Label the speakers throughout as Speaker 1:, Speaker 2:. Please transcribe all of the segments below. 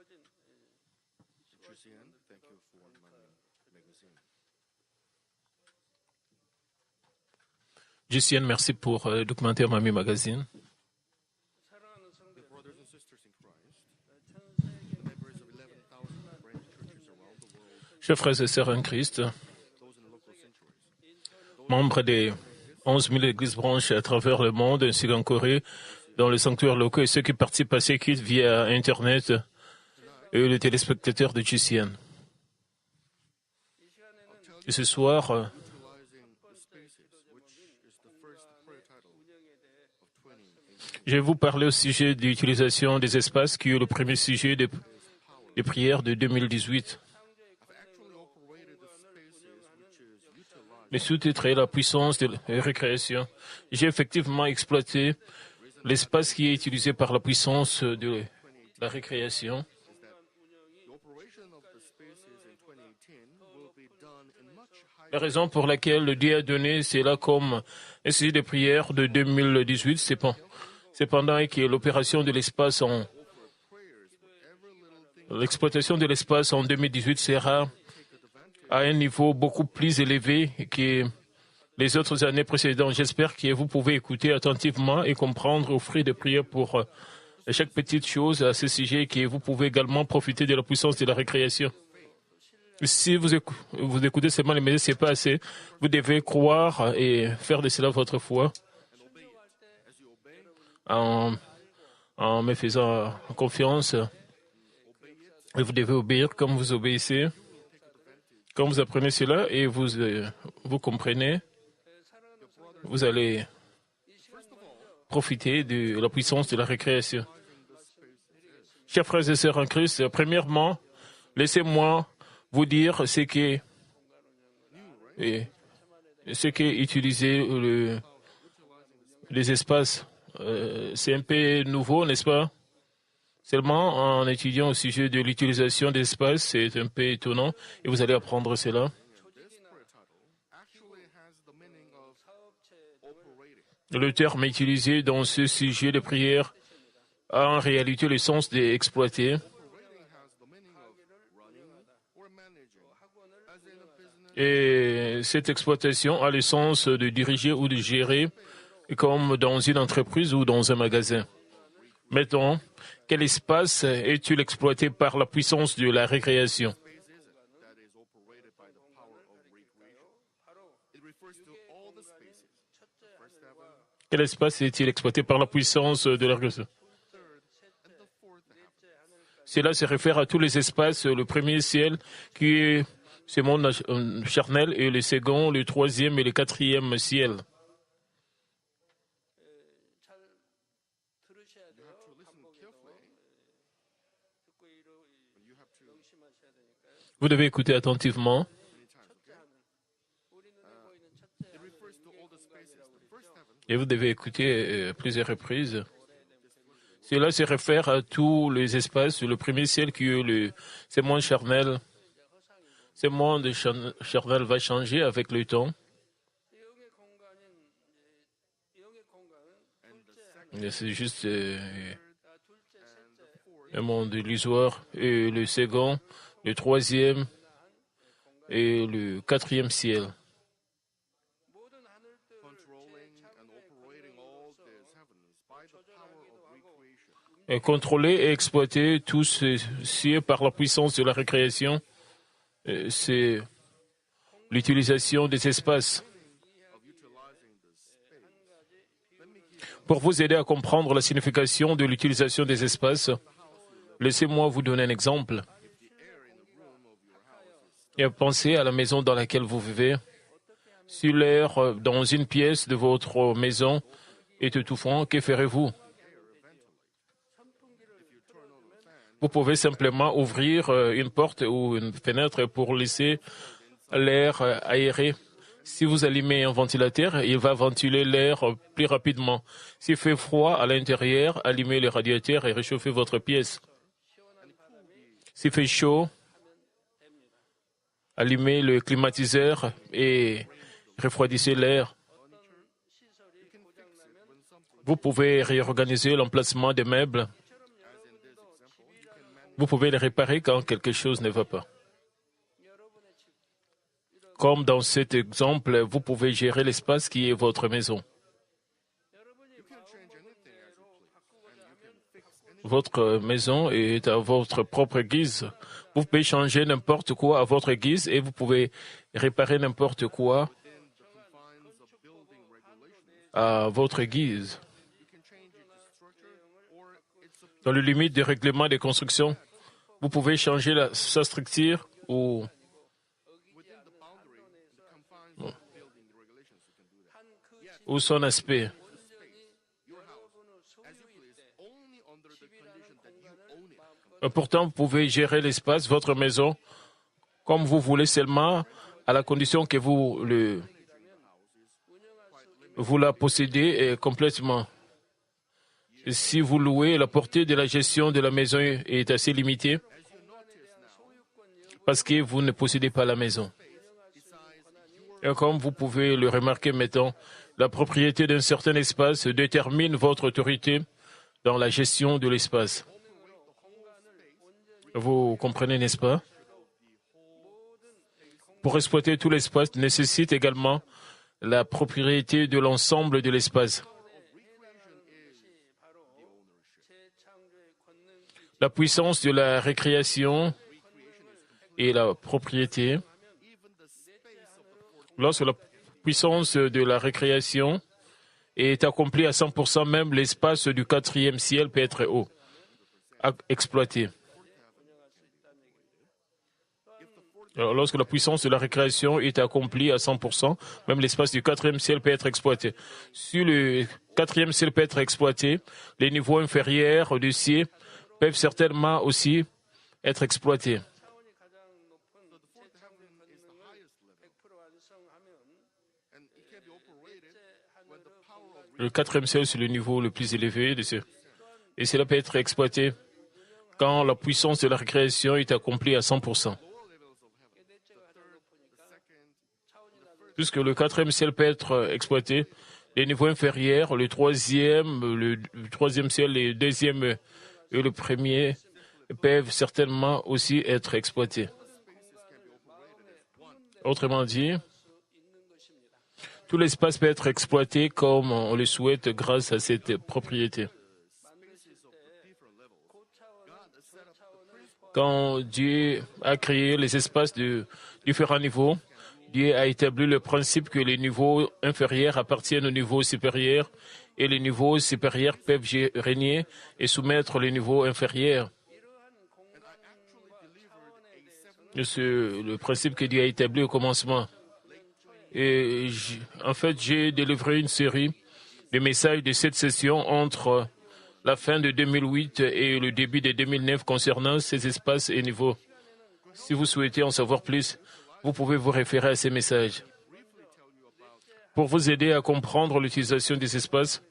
Speaker 1: Thank you for Money Magazine.
Speaker 2: Jussienne, merci pour le documentaire Money Magazine.
Speaker 1: Brothers and sisters in Christ, members of 11,000 branch churches around the world,
Speaker 2: Chers frères et sœurs en Christ,
Speaker 1: those in local sanctuaries,
Speaker 2: membres des 11 000 églises branches à travers le monde, ainsi qu'en Corée, dans les sanctuaires locaux et ceux qui participent à ces cultes via Internet et les téléspectateurs de Jussienne. Et ce soir,
Speaker 1: utilizing the spaces, which is the first prayer title of 2018.
Speaker 2: je vais vous parler au sujet de l'utilisation des espaces qui est le premier sujet des prières de 2018.
Speaker 1: I've actually operated the spaces, which is utilized
Speaker 2: Le sous-titre est la puissance de la récréation. J'ai effectivement exploité l'espace qui est utilisé par la puissance de la récréation.
Speaker 1: the operation of the spaces in 2018 will be done in much higher
Speaker 2: La raison pour laquelle Dieu a donné cela comme un sujet de prière de 2018, c'est pendant que l'opération de l'espace en l'exploitation de l'espace en 2018 sera à un niveau beaucoup plus élevé que les autres années précédentes. J'espère que vous pouvez écouter attentivement et comprendre, offrir des prières pour chaque petite chose à ce sujet, et que vous pouvez également profiter de la puissance de la récréation. Si vous écoutez seulement les messages, ce n'est pas assez. Vous devez croire et faire de cela votre foi en me faisant confiance. Et vous devez obéir comme vous obéissez. Quand vous apprenez cela et vous comprenez, vous allez profiter de la puissance de la récréation. Chers frères et sœurs en Christ, premièrement, laissez-moi vous dire ce qu'est utiliser les espaces. C'est un peu nouveau, n'est-ce pas? Seulement en étudiant au sujet de l'utilisation des espaces, c'est un peu étonnant et vous allez apprendre cela.
Speaker 1: this prayer title actually has the meaning of operating.
Speaker 2: Le terme utilisé dans ce sujet de prière a en réalité le sens d'exploiter.
Speaker 1: Operating has the meaning of running or managing, as in a business.
Speaker 2: Et cette exploitation a le sens de diriger ou de gérer, comme dans une entreprise ou dans un magasin. Mettons, quel espace est-il exploité par la puissance de la récréation?
Speaker 1: Space is it that is operated by the power of recreation? It refers to all the spaces. The first heaven,
Speaker 2: Quel espace est-il exploité par la puissance de la récréation?
Speaker 1: third, and the fourth heaven.
Speaker 2: Cela se réfère à tous les espaces, le premier ciel qui est ce monde charnel et le second, le troisième et le quatrième ciel. Vous devez écouter attentivement.
Speaker 1: It refers to all the spaces. The first heaven,
Speaker 2: Et vous devez écouter à plusieurs reprises. Cela se réfère à tous les espaces, le premier ciel qui est ce monde charnel. Ce monde charnel va changer avec le temps. Et c'est juste un monde illusoire. Et le second, le troisième et le quatrième ciel.
Speaker 1: controlling and operating all these heavens by the power of recreation.
Speaker 2: Et contrôler et exploiter tout ceci par la puissance de la récréation, c'est l'utilisation des espaces.
Speaker 1: Of utilizing the space.
Speaker 2: Pour vous aider à comprendre la signification de l'utilisation des espaces, laissez-moi vous donner un exemple. Et pensez à la maison dans laquelle vous vivez. Si l'air dans une pièce de votre maison est étouffant, que ferez-vous? Vous pouvez simplement ouvrir une porte ou une fenêtre pour laisser l'air aéré. Si vous allumez un ventilateur, il va ventiler l'air plus rapidement. S'il fait froid à l'intérieur, allumez le radiateur et réchauffez votre pièce. S'il fait chaud, allumez le climatiseur et refroidissez l'air. Vous pouvez réorganiser l'emplacement des meubles. Vous pouvez les réparer quand quelque chose ne va pas. Comme dans cet exemple, vous pouvez gérer l'espace qui est votre maison. Votre maison est à votre propre guise. Vous pouvez changer n'importe quoi à votre guise et vous pouvez réparer n'importe quoi à votre guise. Dans les limites des règlements des constructions, vous pouvez changer sa structure ou son aspect. Pourtant, vous pouvez gérer l'espace, votre maison, comme vous voulez seulement, à la condition que vous la possédez complètement. Si vous louez, la portée de la gestion de la maison est assez limitée parce que vous ne possédez pas la maison. Et comme vous pouvez le remarquer maintenant, la propriété d'un certain espace détermine votre autorité dans la gestion de l'espace. Vous comprenez, n'est-ce pas? Pour exploiter tout l'espace nécessite également la propriété de l'ensemble de l'espace. La puissance de la récréation et la propriété. Lorsque la puissance de la récréation est accomplie à 100%, même l'espace du quatrième ciel peut être exploité. Alors, lorsque la puissance de la récréation est accomplie à 100%, même l'espace du quatrième ciel peut être exploité. Si le quatrième ciel peut être exploité, les niveaux inférieurs du ciel peuvent certainement aussi être exploités. Le quatrième ciel, c'est le niveau le plus élevé de ce. Et cela peut être exploité quand la puissance de la récréation est accomplie à 100%. Puisque le quatrième ciel peut être exploité, les niveaux inférieurs, le troisième ciel, le deuxième et le premier peuvent certainement aussi être exploités. Autrement dit, tout l'espace peut être exploité comme on le souhaite grâce à cette propriété. Quand Dieu a créé les espaces de différents niveaux, Dieu a établi le principe que les niveaux inférieurs appartiennent aux niveaux supérieurs et les niveaux supérieurs peuvent régner et soumettre les niveaux inférieurs. C'est le principe que Dieu a établi au commencement. Et en fait, j'ai délivré une série de messages de cette session entre la fin de 2008 et le début de 2009 concernant ces espaces et niveaux. Si vous souhaitez en savoir plus, vous pouvez vous référer à ces messages. Pour vous aider à comprendre l'utilisation des espaces,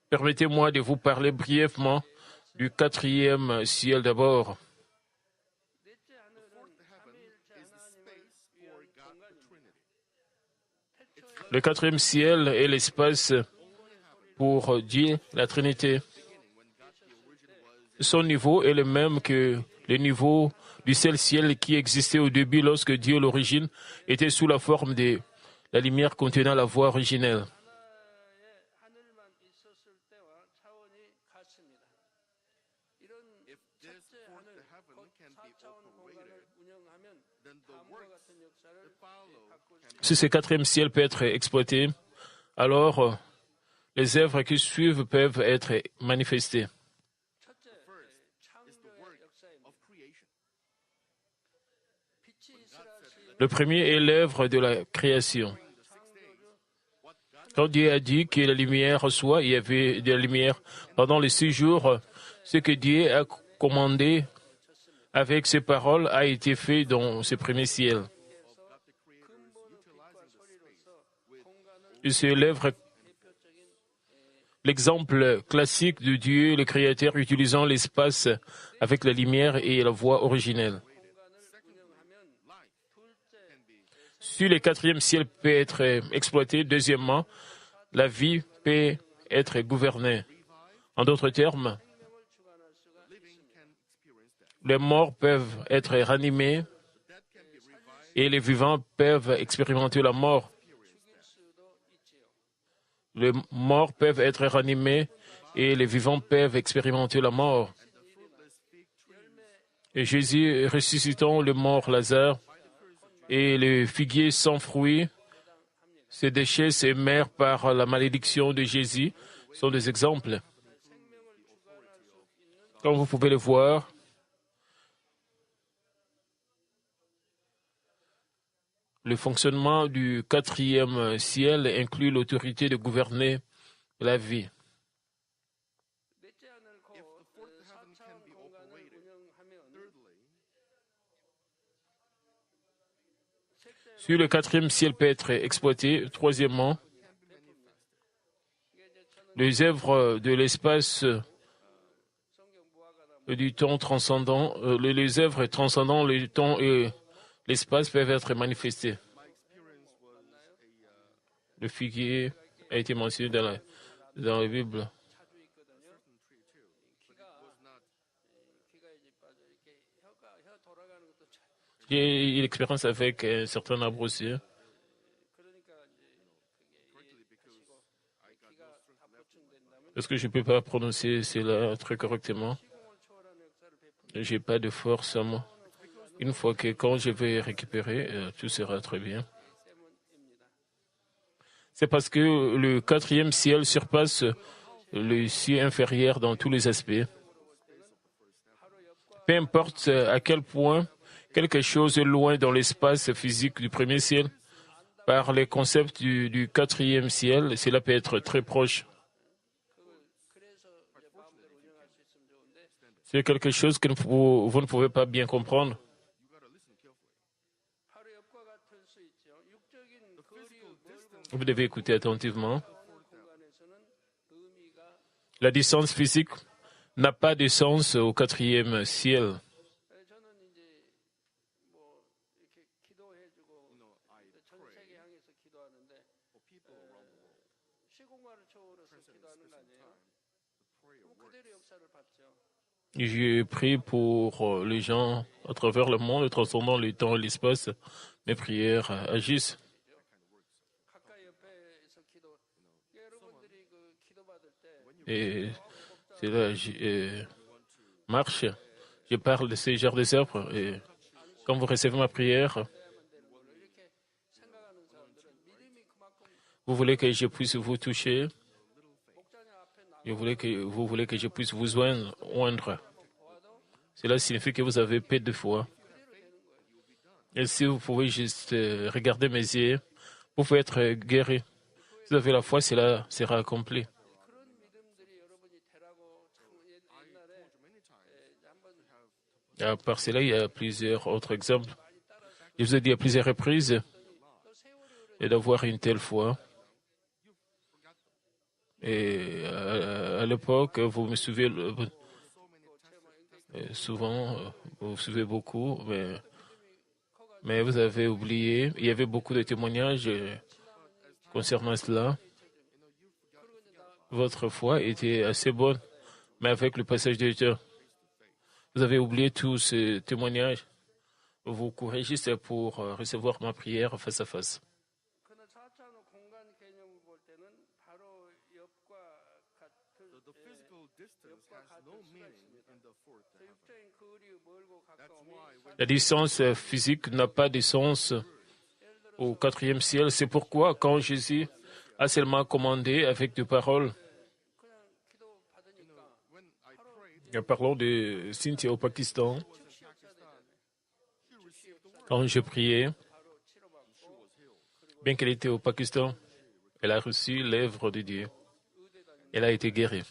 Speaker 2: permettez-moi de vous parler brièvement du quatrième ciel d'abord. Le quatrième ciel est l'espace pour Dieu, la Trinité. Son niveau est le même que le niveau du seul ciel qui existait au début lorsque Dieu, l'origine, était sous la forme de la lumière contenant la voix originelle. Si ce quatrième ciel peut être exploité, alors les œuvres qui suivent peuvent être manifestées. Le premier est l'œuvre de la création. Quand Dieu a dit que la lumière soit, il y avait de la lumière. Pendant les 6 jours, ce que Dieu a commandé avec ses paroles a été fait dans ce premier ciel. Et c'est l'exemple classique de Dieu, le Créateur, utilisant l'espace avec la lumière et la voix originelle. Si le quatrième ciel peut être exploité, deuxièmement, la vie peut être gouvernée. En d'autres termes, Les morts peuvent être ranimés et les vivants peuvent expérimenter la mort. Les morts peuvent être ranimés et les vivants peuvent expérimenter la mort. Et Jésus ressuscitant le mort Lazare et le figuier sans fruits, ces déchets, ces mers par la malédiction de Jésus, sont des exemples. Comme vous pouvez le voir, le fonctionnement du 4e ciel inclut l'autorité de gouverner la vie. Si le 4e ciel peut être exploité, troisièmement, les œuvres de l'espace du temps transcendant, les œuvres transcendant le temps et l'espace peuvent être manifestées. Le figuier a été mentionné dans la Bible. J'ai eu l'expérience avec un certain arbre aussi. Parce que je ne peux pas prononcer cela très correctement. Je n'ai pas de force à moi. Une fois que quand je vais récupérer, tout sera très bien. C'est parce que le 4e ciel surpasse le ciel inférieur dans tous les aspects. Peu importe à quel point quelque chose est loin dans l'espace physique du 1er ciel, par les concepts du 4e ciel, cela peut être très proche. C'est quelque chose que vous ne pouvez pas bien comprendre. Vous devez écouter attentivement. La distance physique n'a pas de sens au 4e ciel. J'ai prié pour les gens à travers le monde, transcendant le temps et l'espace. Mes prières agissent. Et cela marche. Je parle de ces genres des œuvres. Et quand vous recevez ma prière, vous voulez que je puisse vous toucher. Vous voulez que je puisse vous oindre. Cela signifie que vous avez peu de foi. Et si vous pouvez juste regarder mes yeux, vous pouvez être guéri. Si vous avez la foi, cela sera accompli. À part cela, il y a plusieurs autres exemples. Je vous ai dit à plusieurs reprises et d'avoir une telle foi. Et à l'époque, vous me suivez souvent, vous me suivez beaucoup, mais vous avez oublié. Il y avait beaucoup de témoignages concernant cela. Votre foi était assez bonne, mais avec le passage du temps, vous avez oublié tous ces témoignages. Vous courez juste pour recevoir ma prière face à face. La distance physique n'a pas de sens au 4e ciel. C'est pourquoi, quand Jésus a seulement commandé avec des paroles, parlons de Cynthia au Pakistan, quand je priais, bien qu'elle était au Pakistan, elle a reçu l'œuvre de Dieu. Elle a été guérie.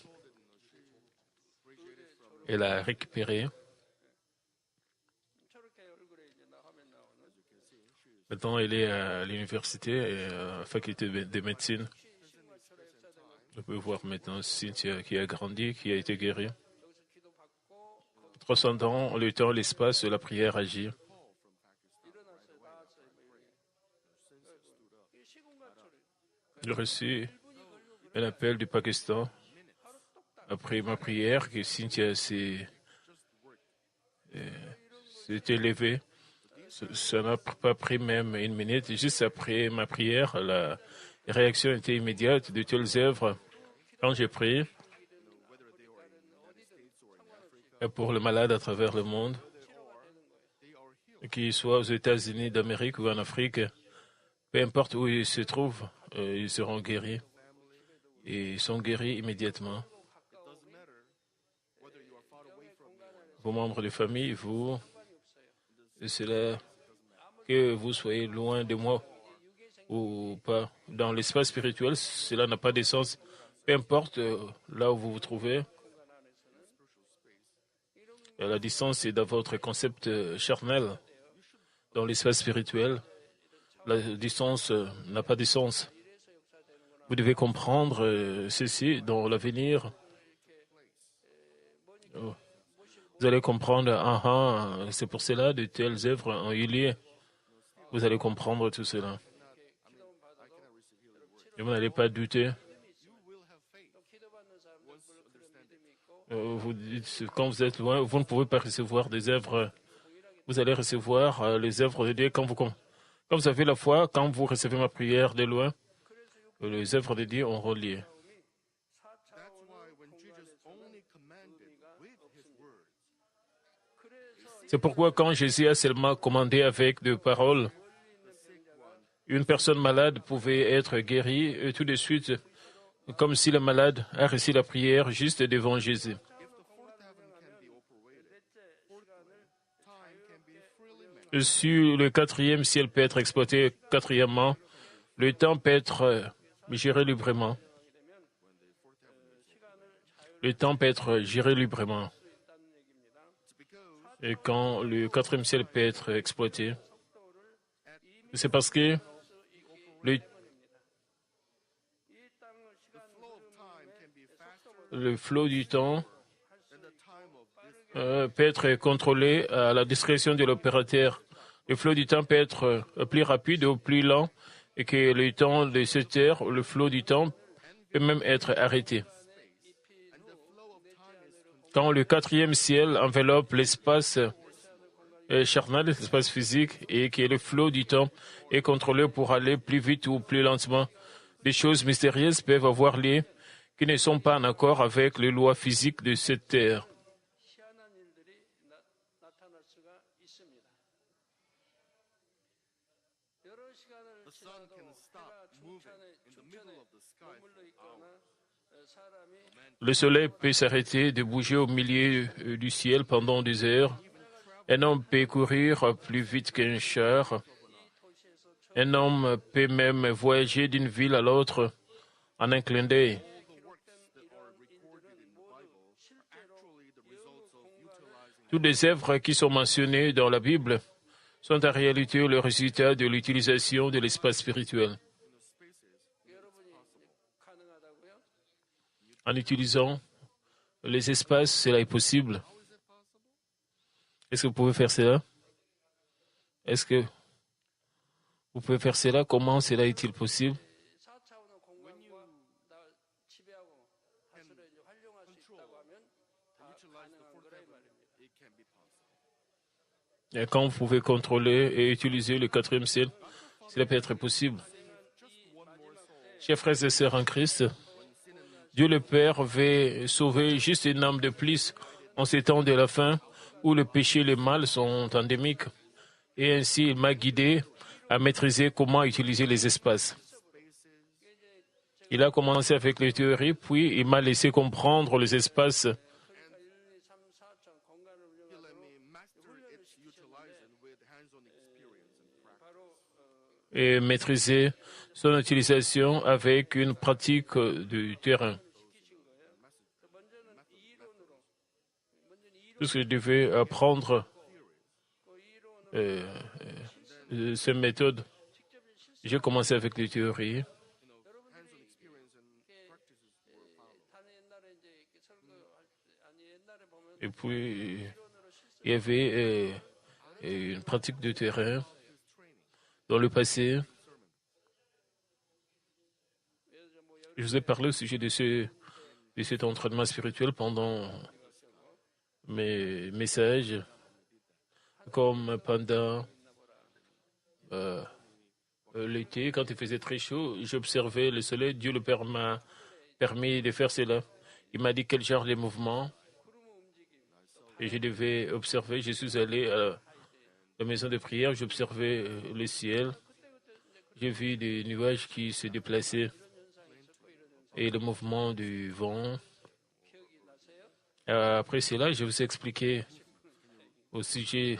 Speaker 2: Elle a récupéré. Maintenant, elle est à l'université et à la faculté de médecine. Vous pouvez voir maintenant Cynthia qui a grandi, qui a été guérie. Transcendant le temps, l'espace, la prière agit. J'ai reçu un appel du Pakistan après ma prière que Cynthia s'est s'est élevé. Ça n'a pas pris même une minute. Juste après ma prière, la réaction était immédiate de telles œuvres. Quand j'ai prié pour le malade à travers le monde, qu'il soit aux États-Unis d'Amérique ou en Afrique, peu importe où ils se trouvent, ils seront guéris. Et ils sont guéris immédiatement. Vos membres de famille, vous, c'est là que vous soyez loin de moi ou pas. Dans l'espace spirituel, cela n'a pas de sens. Peu importe là où vous vous trouvez, la distance est dans votre concept charnel. Dans l'espace spirituel, la distance n'a pas de sens. Vous devez comprendre ceci dans l'avenir. Vous allez comprendre, c'est pour cela de telles œuvres ont eu lieu. Vous allez comprendre tout cela. Et vous n'allez pas douter. Vous dites, quand vous êtes loin, vous ne pouvez pas recevoir des œuvres. Vous allez recevoir les œuvres de Dieu quand vous avez la foi, quand vous recevez ma prière de loin, les œuvres de Dieu auront lieu. C'est pourquoi quand Jésus a seulement commandé avec des paroles, une personne malade pouvait être guérie et tout de suite, comme si le malade a reçu la prière juste devant Jésus. Si le quatrième ciel peut être exploité, quatrièmement, le temps peut être géré librement. Le temps peut être géré librement. Et quand le quatrième ciel peut être exploité, c'est parce que le flot du temps peut être contrôlé à la discrétion de l'opérateur. Le flot du temps peut être plus rapide ou plus lent et que le temps de cette heure, le flot du temps peut même être arrêté. Quand le quatrième ciel enveloppe l'espace charnel, l'espace physique, et que le flot du temps est contrôlé pour aller plus vite ou plus lentement, des choses mystérieuses peuvent avoir lieu qui ne sont pas en accord avec les lois physiques de cette terre. Le soleil peut s'arrêter de bouger au milieu du ciel pendant des heures. Un homme peut courir plus vite qu'un char. Un homme peut même voyager d'une ville à l'autre en un clin d'œil. Toutes les œuvres qui sont mentionnées dans la Bible sont en réalité le résultat de l'utilisation de l'espace spirituel. En utilisant les espaces, cela est possible. Est-ce que vous pouvez faire cela? Est-ce que vous pouvez faire cela? Comment cela est-il possible? Et quand vous pouvez contrôler et utiliser le quatrième ciel, cela peut être possible. Chers frères et sœurs en Christ, Dieu le Père veut sauver juste une âme de plus en ces temps de la fin où le péché et le mal sont endémiques. Et ainsi, il m'a guidé à maîtriser comment utiliser les espaces. Il a commencé avec les théories, puis il m'a laissé comprendre les espaces. Et maîtriser son utilisation avec une pratique du terrain. Tout ce que je devais apprendre, ces méthodes, j'ai commencé avec les théories. Et puis, il y avait une pratique de terrain. Dans le passé, je vous ai parlé au sujet de cet entraînement spirituel pendant mes messages. comme pendant l'été, quand il faisait très chaud, j'observais le soleil. Dieu m'a permis de faire cela. Il m'a dit quel genre de mouvement et je devais observer. Je suis allé à la maison de prière, j'observais le ciel. J'ai vu des nuages qui se déplaçaient et le mouvement du vent. Après cela, je vous ai expliqué au sujet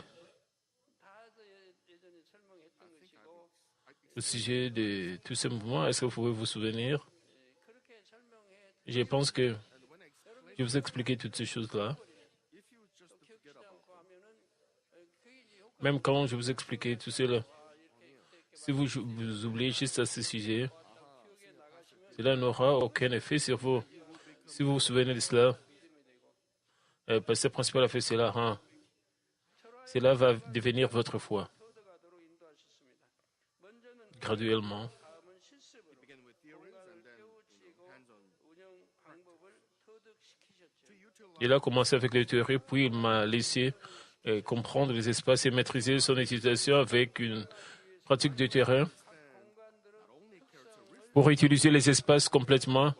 Speaker 2: de tous ces mouvements. Est-ce que vous pouvez vous souvenir? Je pense que je vous ai expliqué toutes ces choses-là. Même quand je vous expliquais tout cela, si vous oubliez juste à ce sujet, cela n'aura aucun effet sur vous. Si vous vous souvenez de cela, le pasteur principal a fait cela. Cela va devenir votre foi. Graduellement. Il a commencé avec les théories, puis il m'a laissé comprendre les espaces et maîtriser son utilisation avec une pratique de terrain. Pour utiliser les espaces complètement,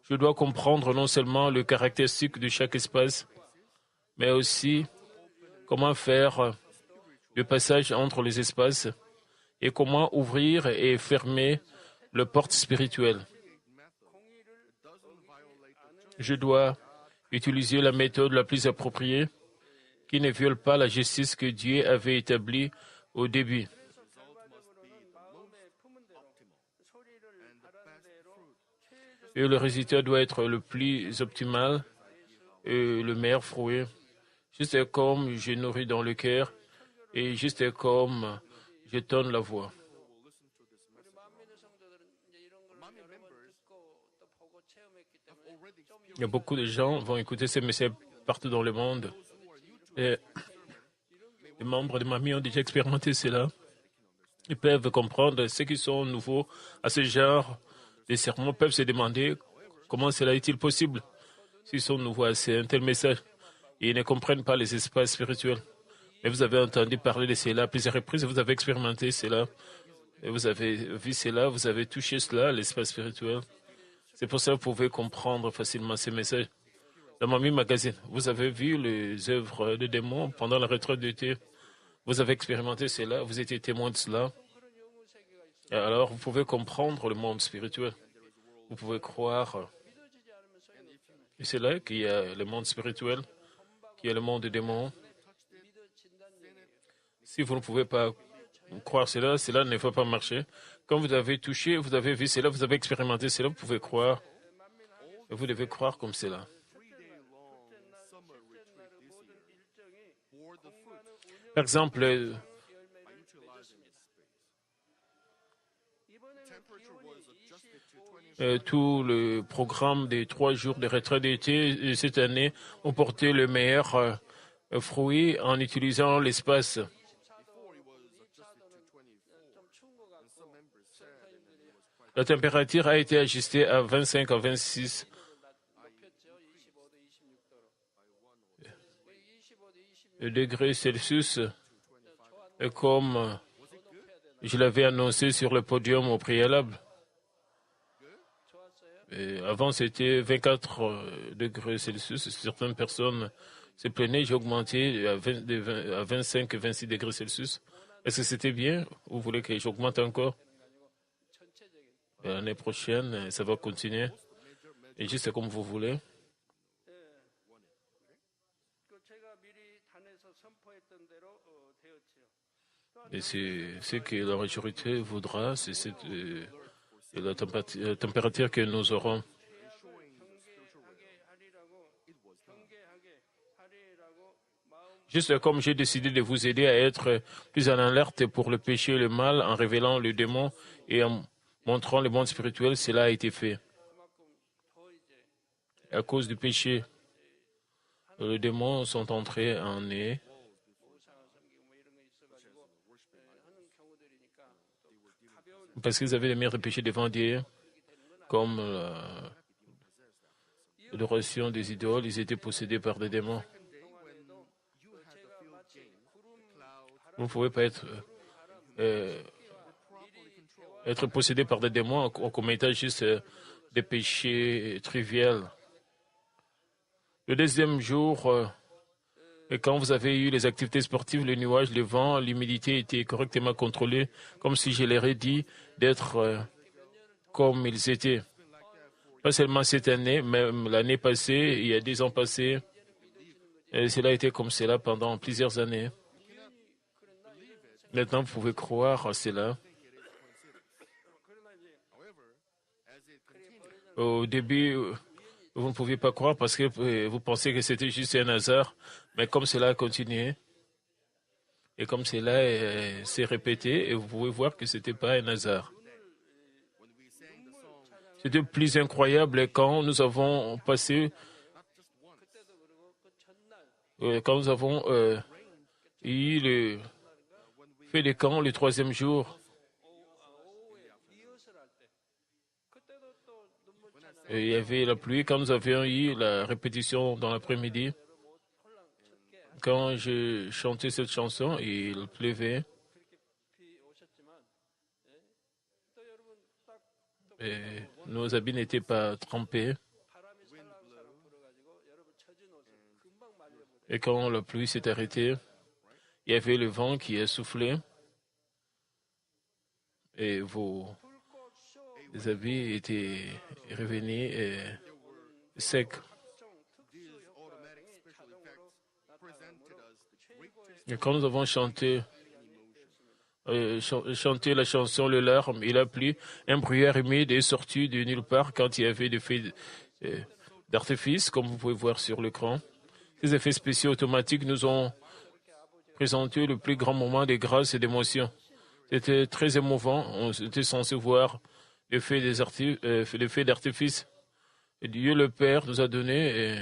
Speaker 2: je dois comprendre non seulement le caractéristique de chaque espace, mais aussi comment faire le passage entre les espaces et comment ouvrir et fermer le porte spirituelle. Je dois utiliser la méthode la plus appropriée qui ne viole pas la justice que Dieu avait établie au début. Et le résultat doit être le plus optimal et le meilleur fruit, juste comme je nourris dans le cœur et juste comme je donne la voix. Il y a beaucoup de gens qui vont écouter ces messages partout dans le monde. Et les membres de Mamie ont déjà expérimenté cela. Ils peuvent comprendre ceux qui sont nouveaux à ce genre de sermons peuvent se demander comment cela est-il possible s'ils sont nouveaux à un tel message et ils ne comprennent pas les espaces spirituels. Mais vous avez entendu parler de cela à plusieurs reprises, vous avez expérimenté cela, et vous avez vu cela, vous avez touché cela, l'espace spirituel. C'est pour ça que vous pouvez comprendre facilement ces messages. Dans Mamie Magazine, vous avez vu les œuvres de démons pendant la retraite d'été. Vous avez expérimenté cela, vous étiez témoin de cela. Et alors, vous pouvez comprendre le monde spirituel. Vous pouvez croire. Et c'est là qu'il y a le monde spirituel, qu'il y a le monde des démons. Si vous ne pouvez pas croire cela, cela ne va pas marcher. Quand vous avez touché, vous avez vu cela, vous avez expérimenté cela, vous pouvez croire. Et vous devez croire comme cela. Par exemple, tout le programme des 3 jours de retraite d'été cette année ont porté le meilleur fruit en utilisant l'espace. La température a été ajustée à 25 à 26 degrés Celsius, comme je l'avais annoncé sur le podium au préalable. Et avant, c'était 24 degrés Celsius. Certaines personnes se plaignaient. J'ai augmenté à 25 et 26 degrés Celsius. Est-ce que c'était bien? Vous voulez que j'augmente encore? L'année prochaine, ça va continuer. Et juste comme vous voulez. Et c'est ce que la majorité voudra, c'est la température que nous aurons. Juste comme j'ai décidé de vous aider à être plus en alerte pour le péché et le mal en révélant le démon et en montrant le monde spirituel, cela a été fait. À cause du péché, les démons sont entrés en eux. Parce qu'ils avaient les meilleurs péchés devant Dieu, comme l'adoration des idoles, ils étaient possédés par des démons. Vous ne pouvez pas euh, être possédé par des démons en commettant juste des péchés triviaux. Le deuxième jour, et quand vous avez eu les activités sportives, le nuage, le vent, l'humidité étaient correctement contrôlés, comme si je leur ai dit d'être comme ils étaient. Pas seulement cette année, même l'année passée, il y a 10 ans passés, et cela a été comme cela pendant plusieurs années. Maintenant, vous pouvez croire à cela. Au début, vous ne pouviez pas croire parce que vous pensiez que c'était juste un hasard, mais comme cela a continué, et comme cela s'est répété, et vous pouvez voir que ce n'était pas un hasard. C'était plus incroyable quand nous avons passé, quand nous avons eu le fait des camps le troisième jour. Et il y avait la pluie quand nous avions eu la répétition dans l'après-midi. Quand je chantais cette chanson, il pleuvait. Et nos habits n'étaient pas trempés. Et quand la pluie s'est arrêtée, il y avait le vent qui a soufflé. Et vos habits étaient revenus secs. Et quand nous avons chanté la chanson Le Larme, il a plu, un brouillard humide est sorti de nulle part quand il y avait des feux d'artifice, comme vous pouvez voir sur l'écran. Ces effets spéciaux automatiques nous ont présenté le plus grand moment de grâce et d'émotion. C'était très émouvant. On était censé voir les feux d'artifice. Et Dieu le Père nous a donné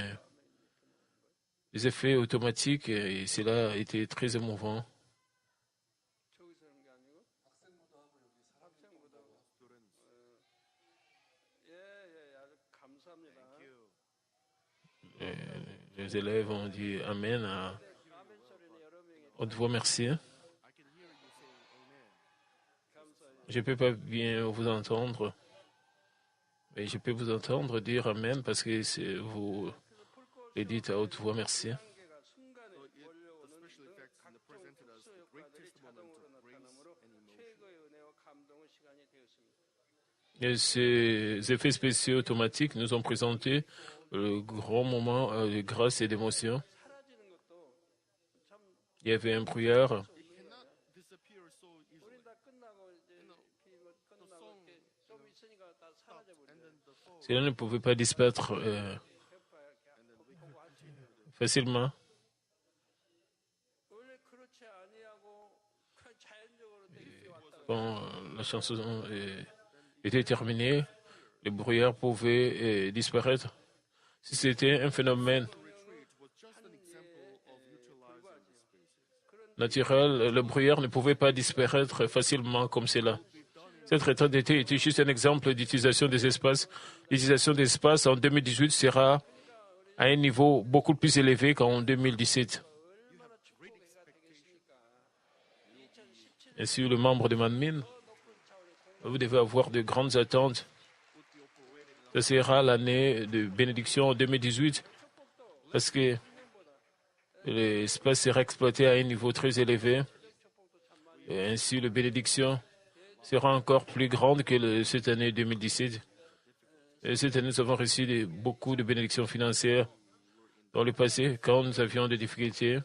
Speaker 2: des effets automatiques et cela a été très émouvant. Et les élèves ont dit Amen à haute voix, merci. Je ne peux pas bien vous entendre, mais je peux vous entendre dire Amen parce que vous le dites à haute voix, merci. Et ces effets spéciaux automatiques nous ont présenté le grand moment de grâce et d'émotion. Il y avait un brouillard. Cela ne pouvait pas disparaître facilement. Quand la chanson était terminée, le brouillard pouvait disparaître. Si c'était un phénomène naturel, le brouillard ne pouvait pas disparaître facilement comme cela. Cette retraite d'été était juste un exemple d'utilisation des espaces. L'utilisation des espaces en 2018 sera à un niveau beaucoup plus élevé qu'en 2017. Ainsi, le membre de Manmin, vous devez avoir de grandes attentes. Ce sera l'année de bénédiction en 2018 parce que l'espace sera exploité à un niveau très élevé. Et ainsi, la bénédiction sera encore plus grande que cette année 2017. Et cette année, nous avons reçu beaucoup de bénédictions financières. Dans le passé, quand nous avions des difficultés,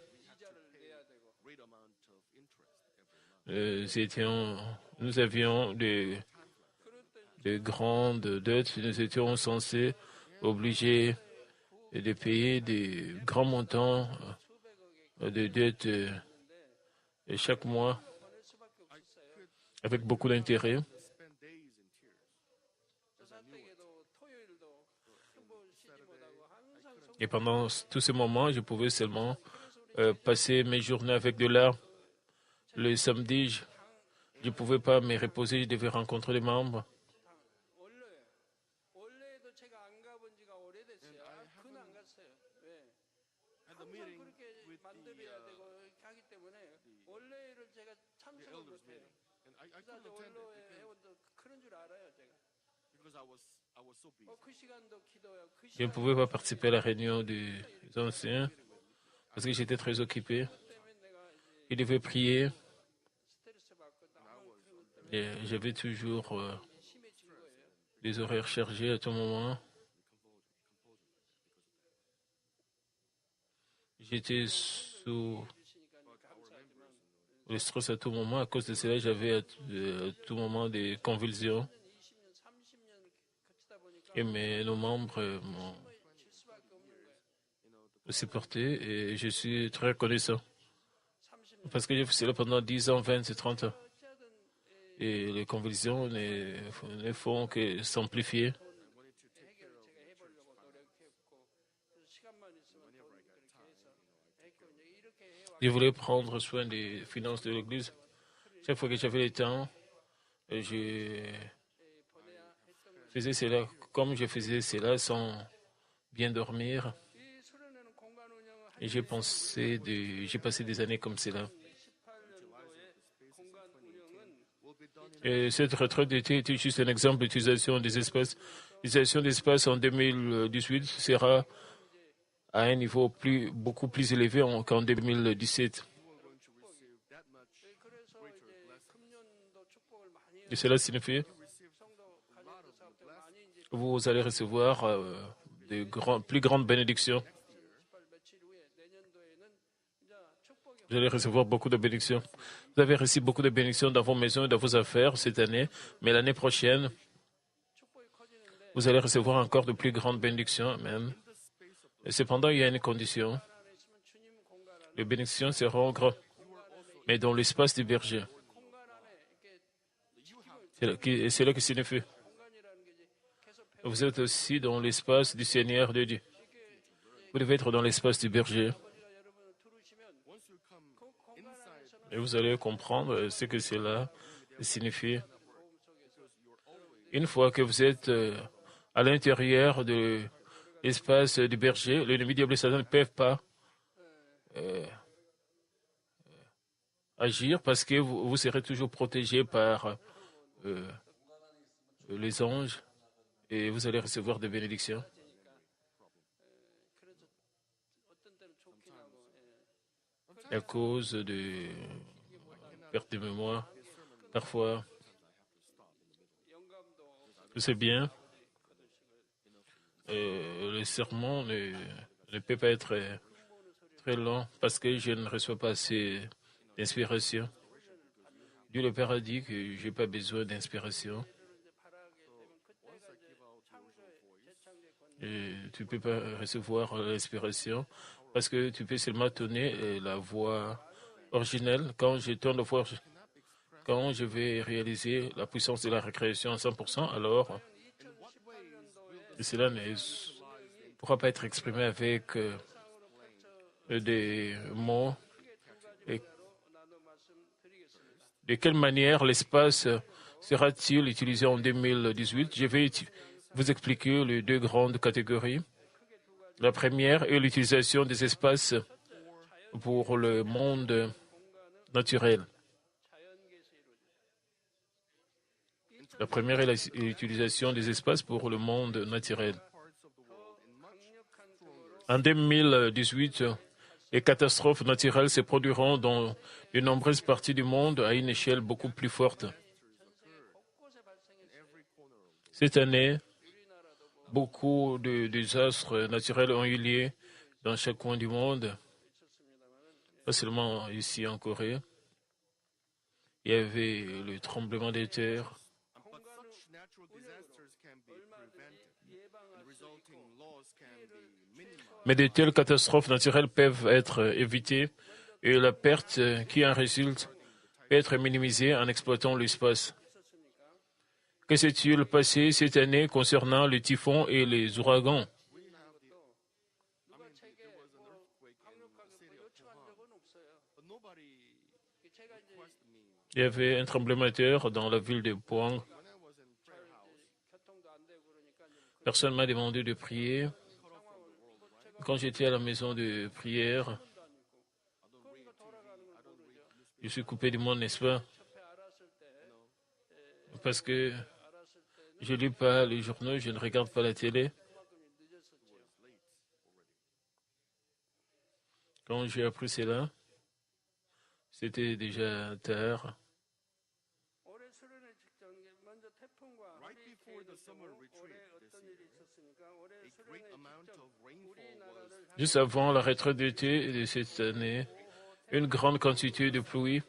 Speaker 2: nous avions de grandes dettes. Nous étions censés obligés de payer des grands montants de dettes chaque mois avec beaucoup d'intérêt. Et pendant tous ces moments, je pouvais seulement passer mes journées avec de l'art. Le samedi, je ne pouvais pas me reposer, je devais rencontrer les membres.
Speaker 1: the elders meeting. And I couldn't attend it because I was so busy.
Speaker 2: Je ne pouvais pas participer à la réunion des anciens parce que j'étais très occupé. Il devait prier et j'avais toujours des horaires chargés à tout moment. J'étais sous le stress à tout moment. À cause de cela, j'avais à tout moment des convulsions. Et nos membres m'ont supporté et je suis très reconnaissant. Parce que j'ai fait cela pendant 10 ans, 20 et 30 ans. Et les convulsions ne font que s'amplifier. Je voulais prendre soin des finances de l'Église. Chaque fois que j'avais le temps, je faisais cela comme je faisais cela sans bien dormir. Et j'ai passé des années comme cela. Et cette retraite était juste un exemple d'utilisation des espaces. L'utilisation des espaces en 2018 sera à un niveau beaucoup plus élevé qu'en 2017. Et cela signifie que vous allez recevoir plus grandes bénédictions. Vous allez recevoir beaucoup de bénédictions. Vous avez reçu beaucoup de bénédictions dans vos maisons et dans vos affaires cette année, mais l'année prochaine, vous allez recevoir encore de plus grandes bénédictions. Amen. Et cependant, il y a une condition. Les bénédictions seront grandes, mais dans l'espace du berger. C'est là que signifie. Vous êtes aussi dans l'espace du Seigneur de Dieu. Vous devez être dans l'espace du berger. Et vous allez comprendre ce que cela signifie. Une fois que vous êtes à l'intérieur de l'espace du berger, l'ennemi diable et Satan ne peuvent pas agir parce que vous serez toujours protégé par les anges et vous allez recevoir des bénédictions. À cause de perte de mémoire, parfois, c'est bien. Le sermon ne peut pas être très long parce que je ne reçois pas assez d'inspiration. Dieu le Père a dit que je n'ai pas besoin d'inspiration. Et tu ne peux pas recevoir l'inspiration parce que tu peux seulement tourner la voix originelle. Quand je tourne la voix, quand je vais réaliser la puissance de la récréation à 100%, alors cela ne pourra pas être exprimé avec des mots. Et de quelle manière l'espace sera-t-il utilisé en 2018? Je vais vous expliquer les deux grandes catégories. La première est l'utilisation des espaces pour le monde naturel. La première est l'utilisation des espaces pour le monde naturel. En 2018, les catastrophes naturelles se produiront dans de nombreuses parties du monde à une échelle beaucoup plus forte. Cette année, beaucoup de désastres naturels ont eu lieu dans chaque coin du monde, pas seulement ici en Corée. Il y avait le tremblement de terre. Mais de telles catastrophes naturelles peuvent être évitées et la perte qui en résulte peut être minimisée en exploitant l'espace. Que s'est-il passé cette année concernant les typhons et les ouragans? Il y avait un tremblement de terre dans la ville de Pohang. Personne ne m'a demandé de prier. Quand j'étais à la maison de prière, Je suis coupé du monde, n'est-ce pas? Parce que je ne lis pas les journaux, je ne regarde pas la télé. Quand j'ai appris cela, c'était déjà tard.
Speaker 1: Right before the summer retreat this year, a great amount of rainfall was
Speaker 2: Juste avant la retraite d'été de cette année, une grande quantité de pluie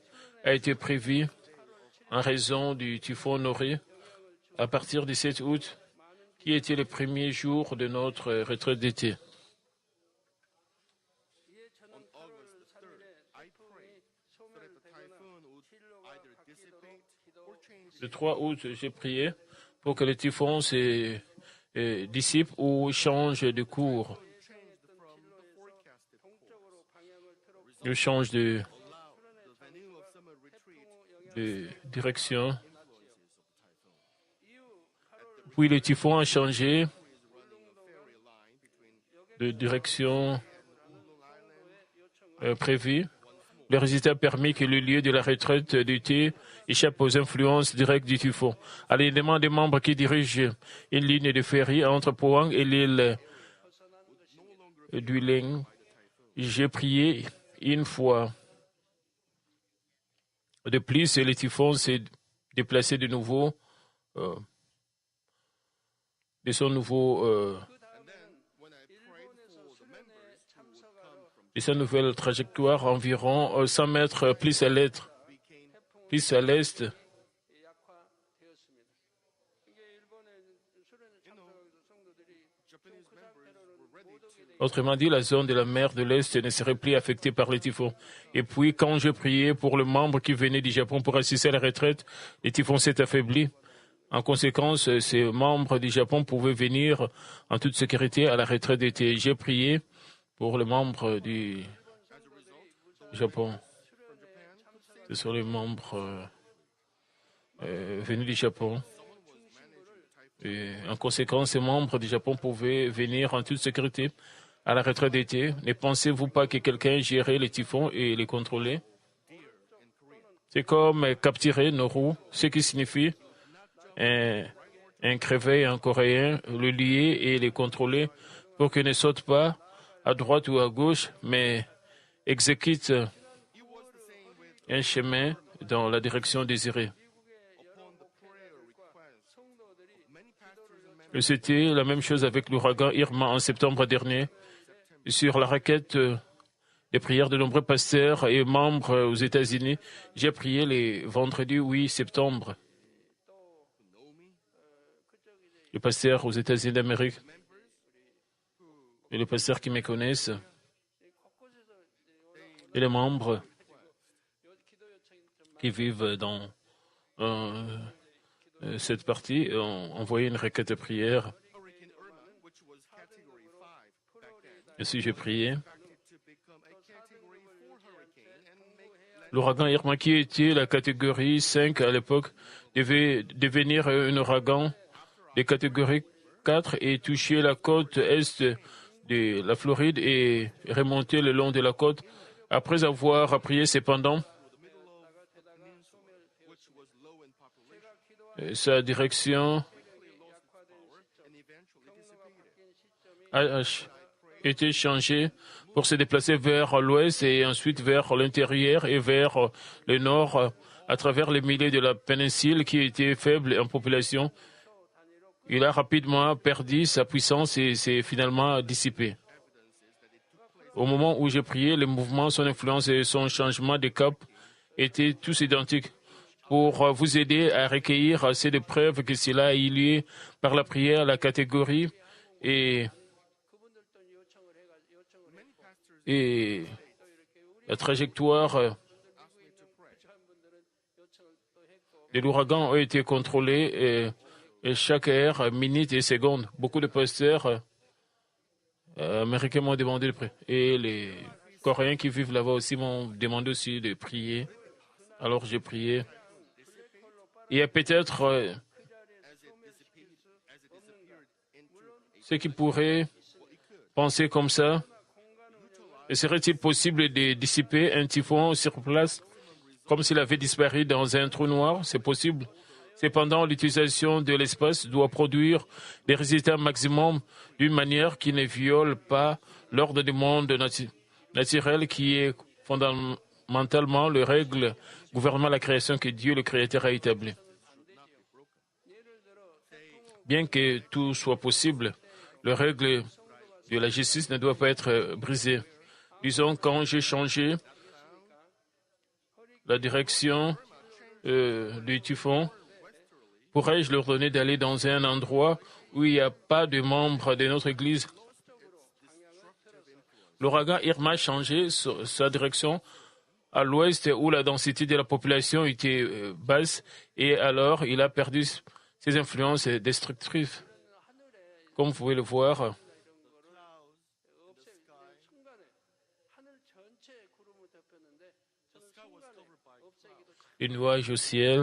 Speaker 2: a été prévue en raison du typhon Nori à partir du 7 août, qui était le premier jour de notre retraite d'été.
Speaker 1: on August the 3rd. I prayed so that the typhoon would either dissipate or change.
Speaker 2: Le 3 août, j'ai prié pour que le typhon se dissipe ou change de cours,
Speaker 1: Changed from the forecasted course.
Speaker 2: ou change de
Speaker 1: Allowed the venue of summer retreat
Speaker 2: direction.
Speaker 1: influences of the typhoon.
Speaker 2: Puis le typhon a changé
Speaker 1: Is running a ferry line between
Speaker 2: de direction
Speaker 1: Long Island.
Speaker 2: prévue. Le résultat a permis que le lieu de la retraite d'été échappe aux influences directes du typhon. À l'élément des membres qui dirigent une ligne de ferry entre Pohang et l'île du Leng, j'ai prié une fois. De plus, le typhon s'est déplacé de nouveau de son nouveau
Speaker 1: And then when I prayed for the members who would come from
Speaker 2: de sa nouvelle trajectoire environ 100 mètres plus à l'est,
Speaker 1: became
Speaker 2: plus à l'est.
Speaker 1: Japanese members were ready to
Speaker 2: Autrement dit, la zone de la mer de l'Est ne serait plus affectée par les typhons. Et puis, quand je priais pour le membre qui venait du Japon pour assister à la retraite, le typhon s'est affaibli. En conséquence, ces membres du Japon pouvaient venir en toute sécurité à la retraite d'été. J'ai prié pour les membres du Japon. Ce sont les membres venus du Japon. Et en conséquence, ces membres du Japon pouvaient venir en toute sécurité à la retraite d'été. Ne pensez-vous pas que quelqu'un gérait les typhons et les contrôlait? C'est comme capturer Noru, ce qui signifie un crevé en coréen, le lier et les contrôler pour qu'ils ne sautent pas à droite ou à gauche, mais exécutent un chemin dans la direction désirée.
Speaker 1: upon the prayer request of many pastors and members.
Speaker 2: Et c'était la même chose avec l'ouragan Irma en septembre dernier. Sur la requête des prières de nombreux pasteurs et membres aux États-Unis, j'ai prié les vendredis 8 septembre. Les pasteurs aux États-Unis d'Amérique et les pasteurs qui me connaissent et les membres qui vivent dans cette partie ont envoyé une requête de prière.
Speaker 1: Hurricane Irma, which was category 5 back then,
Speaker 2: Et si j'ai prié,
Speaker 1: expected to become a category 4 hurricane and make
Speaker 2: l'ouragan Irma, qui était la catégorie 5 à l'époque, devait devenir un ouragan de catégorie 4 et toucher la côte est de la Floride et remonter le long de la côte. Après avoir prié cependant,
Speaker 1: which was low in population,
Speaker 2: sa direction
Speaker 1: and eventually dissipated.
Speaker 2: a été changée pour se déplacer vers l'ouest et ensuite vers l'intérieur et vers le nord à travers les milliers de la péninsule qui était faible en population. Il a rapidement perdu sa puissance et s'est finalement dissipé. Au moment où j'ai prié, le mouvement, son influence et son changement de cap étaient tous identiques. Pour vous aider à recueillir assez de preuves que cela a eu lieu par la prière, la catégorie et la trajectoire de l'ouragan a été contrôlée et chaque heure, minute et seconde. Beaucoup de pasteurs américains m'ont demandé de prier. Et les Coréens qui vivent là-bas aussi m'ont demandé aussi de prier. Alors j'ai prié. Il y a peut-être ceux qui pourraient penser comme ça, Serait-il possible de dissiper un typhon sur place comme s'il avait disparu dans un trou noir? C'est possible. Cependant, l'utilisation de l'espace doit produire des résultats maximum d'une manière qui ne viole pas l'ordre du monde naturel qui est fondamentalement les règles gouvernant la création que Dieu le Créateur a établie. Bien que tout soit possible, les règles de la justice ne doivent pas être brisées. Disons, quand j'ai changé la direction du typhon, pourrais-je leur donner d'aller dans un endroit où il n'y a pas de membres de notre Église? L'ouragan Irma a changé sa direction à l'ouest où la densité de la population était basse et alors il a perdu ses influences destructrices. Comme vous pouvez le voir, les nuages au ciel,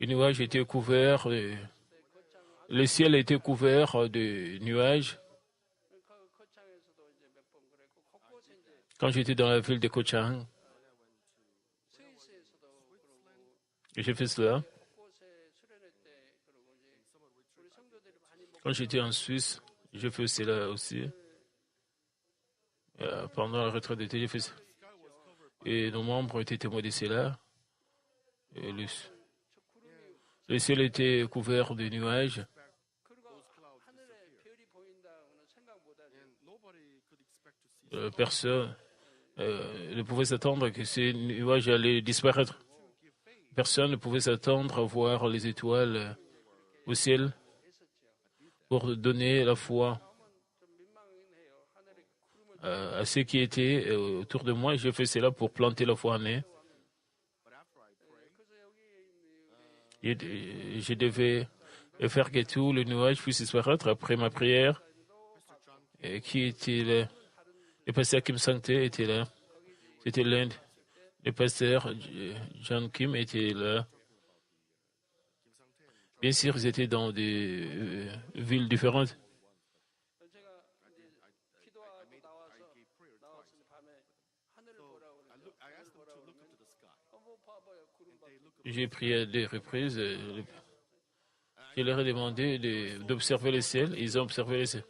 Speaker 2: les nuages étaient couverts, le ciel était couvert de nuages. Quand j'étais dans la ville de Kochang, j'ai fait cela. Quand j'étais en Suisse, j'ai fait cela aussi. Pendant la retraite d'été, j'ai fait ça. Et nos membres étaient témoins de cela. Et le ciel était couvert de nuages. Personne ne pouvait s'attendre que ces nuages allaient disparaître. Personne ne pouvait s'attendre à voir les étoiles au ciel pour donner la foi à ceux qui étaient autour de moi. J'ai fait cela pour planter la foi en eux. Je devais faire que tout le nuage puisse disparaître après ma prière. Et qui était là? Le pasteur Kim Sangte était là. C'était l'Inde. Le pasteur John Kim était là. Bien sûr, ils étaient dans des villes différentes. J'ai prié à des reprises. Je leur ai demandé d'observer le ciel. Ils ont observé le ciel.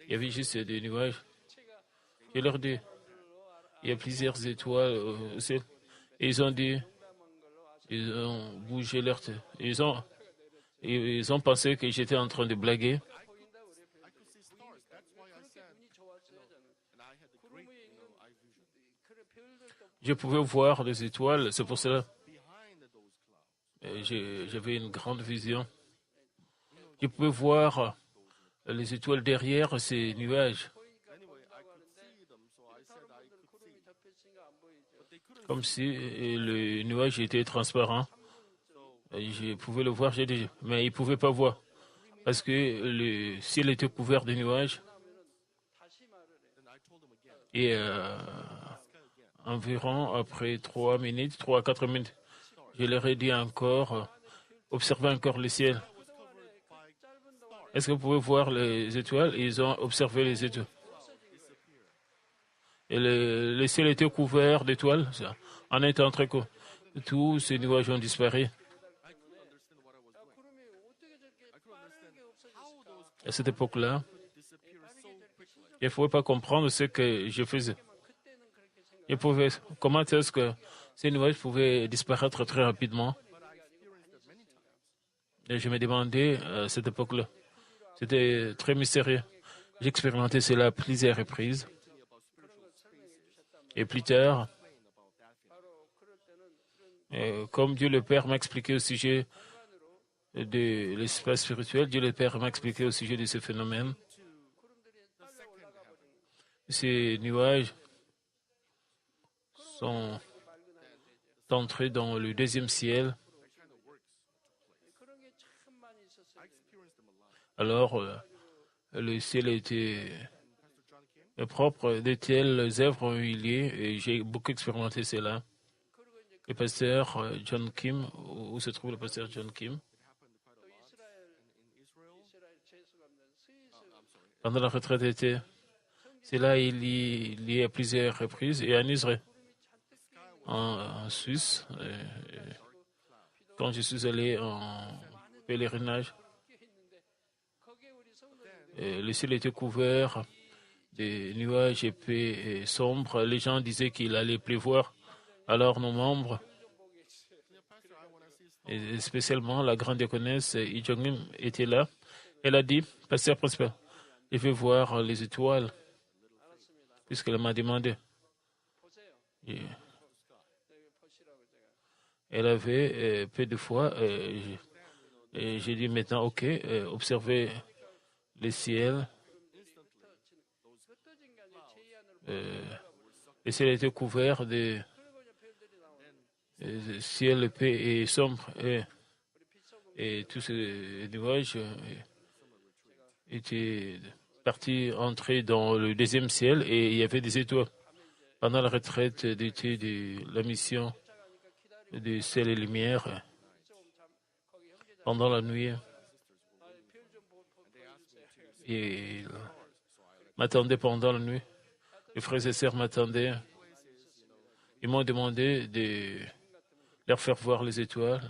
Speaker 2: Il y avait juste des nuages. Je leur ai dit, il y a plusieurs étoiles au ciel. Et ils ont dit, ils ont bougé leur tête. Ils ont pensé que j'étais en train de blaguer. Je pouvais voir les étoiles, c'est pour cela. J'avais une grande vision. Je pouvais voir les étoiles derrière ces nuages. Comme si le nuage était transparent. Je pouvais le voir, mais ils ne pouvaient pas voir. Parce que le ciel était couvert de nuages. Et environ après 3 à 4 minutes, je leur ai dit encore, observez encore le ciel. Est-ce que vous pouvez voir les étoiles? Ils ont observé les étoiles. Et le ciel était couvert d'étoiles. En étant très court, tous ces nuages ont disparu. À cette époque-là, il ne pouvait pas comprendre ce que je faisais. Comment est-ce que ces nuages pouvaient disparaître très rapidement? Et je me demandais à cette époque-là. C'était très mystérieux. J'ai expérimenté cela à plusieurs reprises. Et plus tard, comme Dieu le Père m'a expliqué au sujet de l'espace spirituel, Dieu le Père m'a expliqué au sujet de ce phénomène. Ces nuages sont entrés dans le deuxième ciel. Alors, le ciel était propre, de telles œuvres ont eu lieu et j'ai beaucoup expérimenté cela. Le pasteur John Kim, où se trouve le pasteur John Kim? pendant la retraite d'été. C'est là il y a plusieurs reprises. Et en Israël, en Suisse, quand je suis allé en pèlerinage, le ciel était couvert des nuages épais et sombres. Les gens disaient qu'il allait pleuvoir. Alors nos membres, et spécialement la grande diaconesse Lee Jong-im, était là. Elle a dit, pasteur principal, je vais voir les étoiles, puisqu'elle m'a demandé. Et elle avait peu de foi. Et j'ai dit maintenant, ok, observez le ciel. Le ciel était couvert de ciel épais et sombre. Et tous ces nuages étaient partis entrer dans le deuxième ciel et il y avait des étoiles. Pendant la retraite d'été de la mission de ciel et lumière, pendant la nuit, ils m'attendaient pendant la nuit. Les frères et sœurs m'attendaient. Ils m'ont demandé de leur faire voir les étoiles.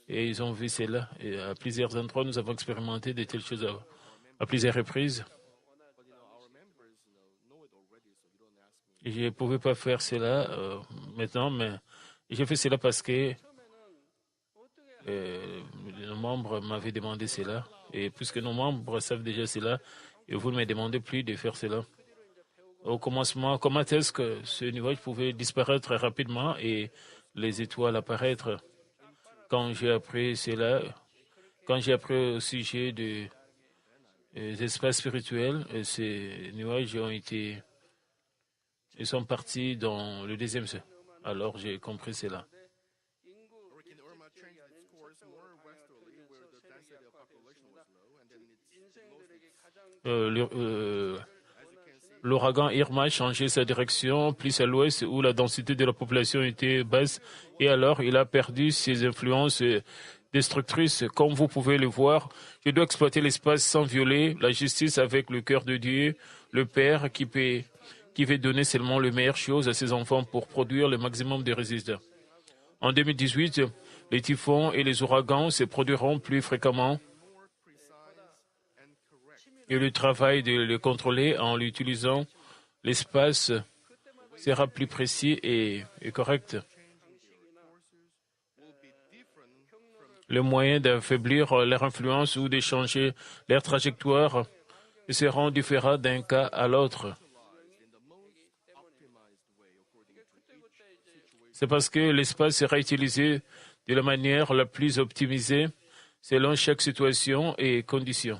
Speaker 2: Et ils ont vu cela. Et à plusieurs endroits, nous avons expérimenté de telles choses à plusieurs reprises. Et je ne pouvais pas faire cela maintenant, mais j'ai fait cela parce que nos membres m'avaient demandé cela. Et puisque nos membres savent déjà cela, et vous ne me demandez plus de faire cela. Au commencement, comment est-ce que ce nuage pouvait disparaître rapidement et les étoiles apparaître? Quand j'ai appris cela, quand j'ai appris au sujet des espaces spirituels, ces nuages ils sont partis dans le deuxième ciel. Alors j'ai compris cela.
Speaker 1: Hurricane Irma changed its course more westerly, where the density of population was low, and then it's mostly.
Speaker 2: L'ouragan Irma changeait sa direction plus à l'ouest où la densité de la population était basse et alors il a perdu ses influences destructrices. Comme vous pouvez le voir, je dois exploiter l'espace sans violer la justice avec le cœur de Dieu, le Père qui veut donner seulement les meilleures choses à ses enfants pour produire le maximum de résistants. En 2018, les typhons et les ouragans se produiront plus fréquemment. Et le travail de les contrôler en l'utilisant, l'espace sera plus précis et correct. Le moyen d'affaiblir leur influence ou de changer leur trajectoire seront différents d'un cas à l'autre. C'est parce que l'espace sera utilisé de la manière la plus optimisée selon chaque situation et condition.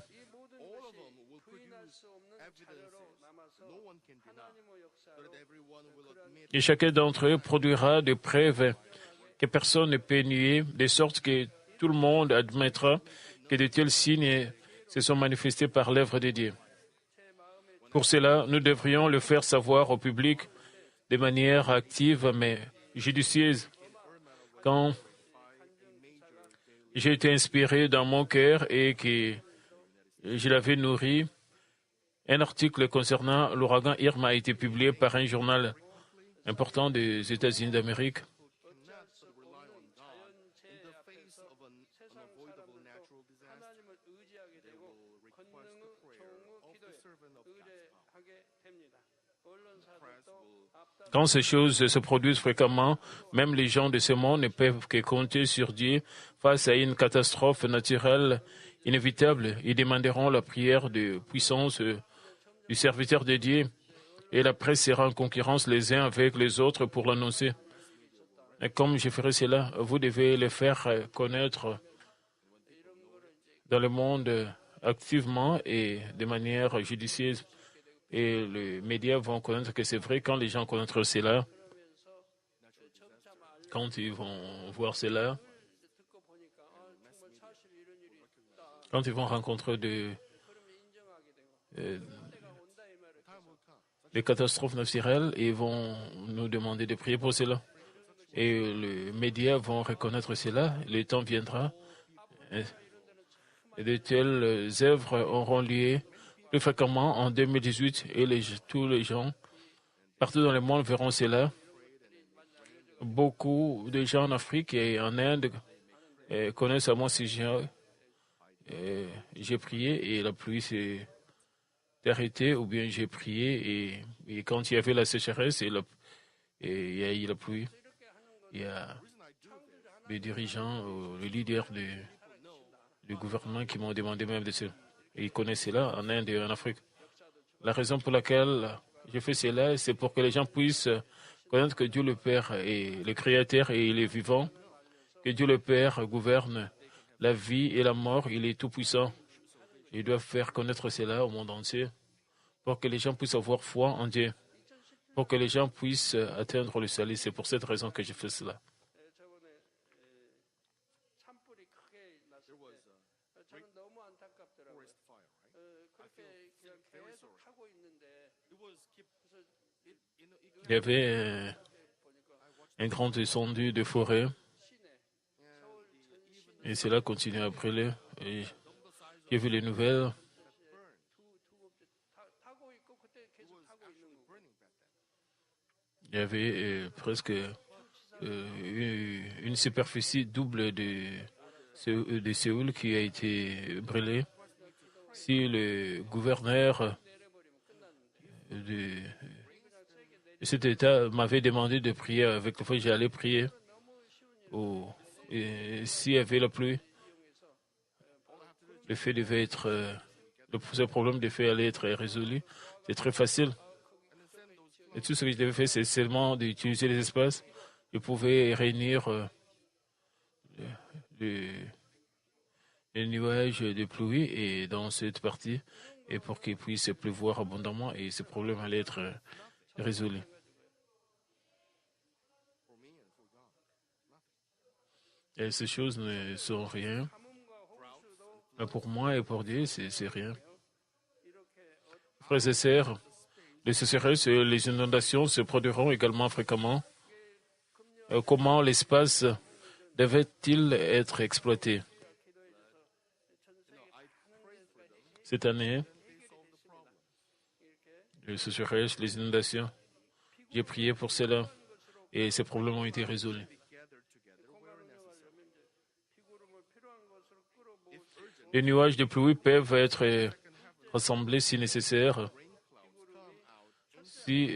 Speaker 2: Et chacun d'entre eux produira des preuves que personne ne peut nier, de sorte que tout le monde admettra que de tels signes se sont manifestés par l'œuvre de Dieu. Pour cela, nous devrions le faire savoir au public de manière active mais judicieuse. Quand j'ai été inspiré dans mon cœur et que je l'avais nourri, un article concernant l'ouragan Irma a été publié par un journal important des États-Unis d'Amérique. Quand ces choses se produisent fréquemment, même les gens de ce monde ne peuvent que compter sur Dieu face à une catastrophe naturelle inévitable. Ils demanderont la prière de puissance du serviteur de Dieu et la presse sera en concurrence les uns avec les autres pour l'annoncer. Et comme je ferai cela, vous devez le faire connaître dans le monde activement et de manière judicieuse. Et les médias vont connaître que c'est vrai quand les gens connaîtront cela, quand ils vont voir cela, quand ils vont rencontrer des catastrophes naturelles, ils vont nous demander de prier pour cela. Et les médias vont reconnaître cela, le temps viendra. Et de telles œuvres auront lieu plus fréquemment en 2018 et tous les gens partout dans le monde verront cela. Beaucoup de gens en Afrique et en Inde connaissent à moi si j'ai prié et la pluie s'est arrêtée, ou bien j'ai prié et quand il y avait la sécheresse et il y a eu la pluie, il y a les dirigeants, les leaders du gouvernement qui m'ont demandé même de ça. Et ils connaissent cela en Inde et en Afrique. La raison pour laquelle je fais cela, c'est pour que les gens puissent connaître que Dieu le Père est le Créateur et il est vivant, que Dieu le Père gouverne la vie et la mort, il est tout-puissant. Ils doivent faire connaître cela au monde entier pour que les gens puissent avoir foi en Dieu, pour que les gens puissent atteindre le salut. C'est pour cette raison que je fais cela. Il y avait un grand incendie de forêt et cela continue à brûler. Et j'ai vu les nouvelles. Il y avait presque une superficie double de Séoul qui a été brûlée. Si le gouverneur de cet État m'avait demandé de prier avec le feu, j'allais prier. Et s'il y avait la pluie, le fait devait être, ce problème de fait allait être résolu. C'est très facile. Et tout ce que je devais faire, c'est seulement d'utiliser les espaces. Je pouvais réunir les nuages de pluie et dans cette partie, et pour qu'il puisse pleuvoir abondamment, et ce problème allait être résolu. Et ces choses ne sont rien. Mais pour moi et pour Dieu, c'est rien. Frères et sœurs, les sécheresses et les inondations se produiront également fréquemment. Comment l'espace devait-il être exploité? Cette année, les sécheresses, les inondations, j'ai prié pour cela et ces problèmes ont été résolus. Les nuages de pluie peuvent être rassemblés si nécessaire. Si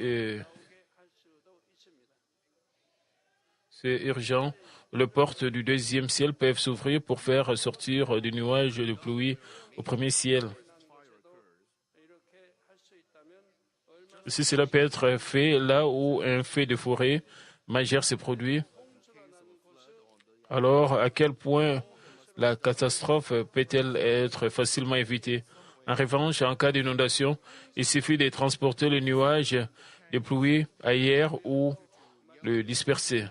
Speaker 2: c'est urgent, les portes du deuxième ciel peuvent s'ouvrir pour faire sortir des nuages de pluie au premier ciel. Si cela peut être fait là où un feu de forêt majeur s'est produit, alors à quel point la catastrophe peut-elle être facilement évitée? En revanche, en cas d'inondation, il suffit de transporter le nuage de pluie ailleurs ou le disperser.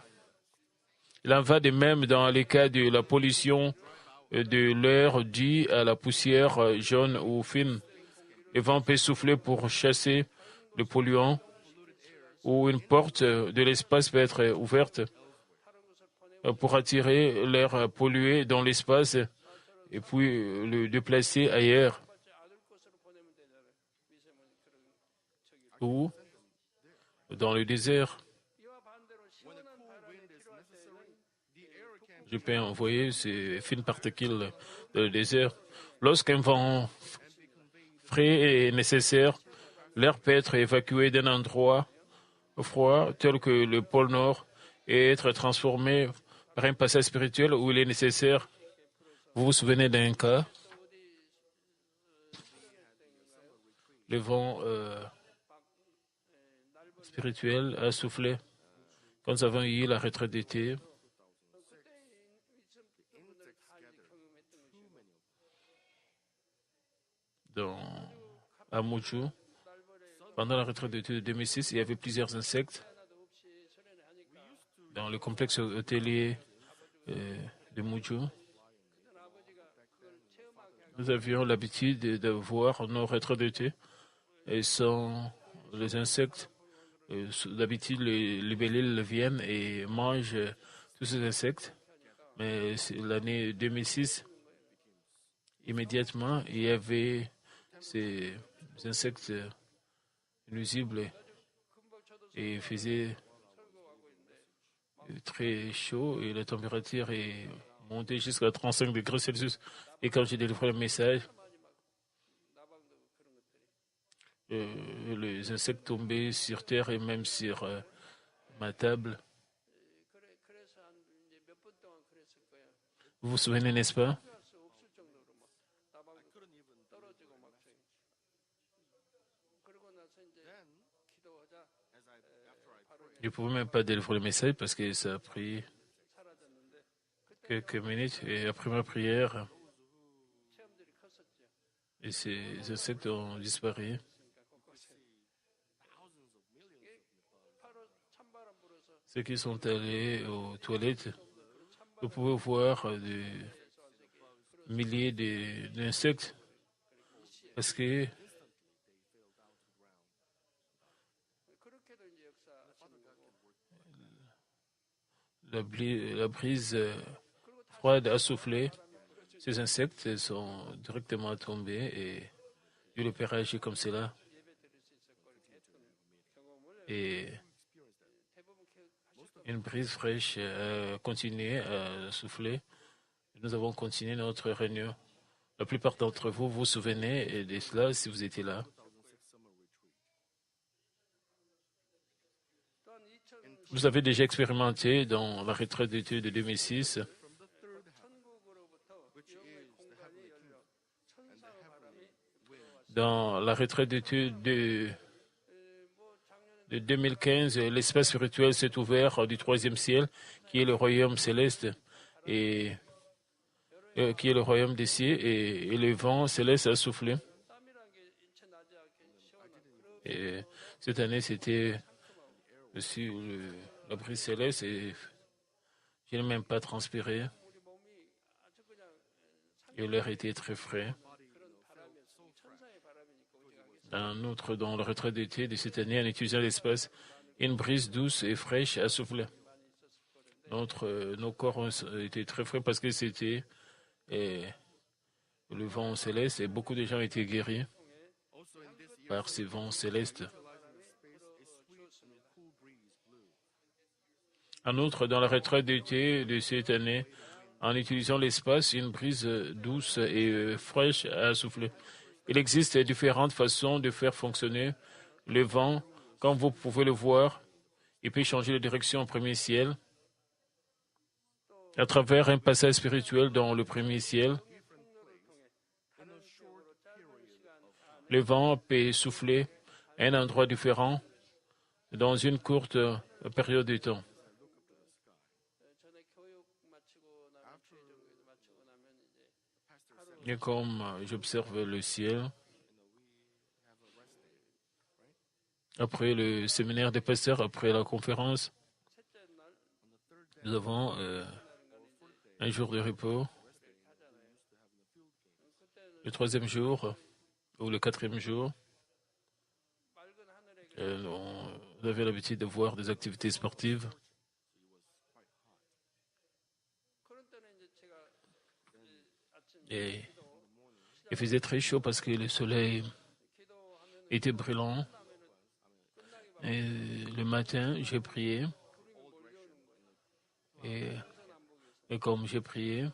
Speaker 2: Il en va de même dans les cas de la pollution de l'air due à la poussière jaune ou fine. Le vent peut souffler pour chasser le polluant ou une porte de l'espace peut être ouverte pour attirer l'air pollué dans l'espace et puis le déplacer ailleurs. Ou dans le désert. Je peux envoyer ces fines particules dans le désert. Lorsqu'un vent frais est nécessaire, l'air peut être évacué d'un endroit froid tel que le pôle Nord et être transformé par un passage spirituel où il est nécessaire. Vous vous souvenez d'un cas? Le vent spirituel a soufflé quand nous avons eu la retraite d'été. À Muju, pendant la retraite d'été de 2006, il y avait plusieurs insectes dans le complexe hôtelier de Muju. Nous avions l'habitude de voir nos retraites d'été et sans les insectes. D'habitude, les libellules viennent et mangent tous ces insectes. Mais l'année 2006, immédiatement, il y avait ces insectes nuisibles et il faisait très chaud et la température est montée jusqu'à 35 degrés Celsius. Et quand j'ai délivré le message, les insectes tombaient sur terre et même sur ma table. Vous vous souvenez, n'est-ce pas? Je ne pouvais même pas délivrer le message parce que ça a pris quelques minutes. Et après ma prière, et ces insectes ont disparu. Ceux qui sont allés aux toilettes, vous pouvez voir des milliers d'insectes parce que la brise froide a soufflé. Ces insectes sont directement tombés et Dieu le Père a agi comme cela. Et une brise fraîche a continué à souffler. Nous avons continué notre réunion. La plupart d'entre vous vous souvenez de cela si vous étiez là. Vous avez déjà expérimenté dans la retraite d'études de 2006 dans la retraite d'études de 2015, l'espace spirituel s'est ouvert du troisième ciel, qui est le royaume céleste, et qui est le royaume des cieux, et le vent céleste a soufflé. Et cette année, c'était aussi la brise céleste, et je n'ai même pas transpiré. Et l'air était très frais. En outre, dans la retraite d'été de cette année, en étudiant l'espace, une brise douce et fraîche a soufflé. Nos corps ont été très frais parce que c'était le vent céleste et beaucoup de gens étaient guéris par ces vents célestes. En outre, dans la retraite d'été de cette année, en utilisant l'espace, une brise douce et fraîche a soufflé. Il existe différentes façons de faire fonctionner le vent. Comme vous pouvez le voir, il peut changer de direction au premier ciel à travers un passage spirituel dans le premier ciel. Le vent peut souffler à un endroit différent dans une courte période de temps. Et comme j'observe le ciel, après le séminaire des pasteurs, après la conférence, nous avons un jour de repos. Le troisième jour ou le quatrième jour, on avait l'habitude de voir des activités sportives. Et il faisait très chaud parce que le soleil était brûlant. Et le matin, j'ai prié. Et comme j'ai prié,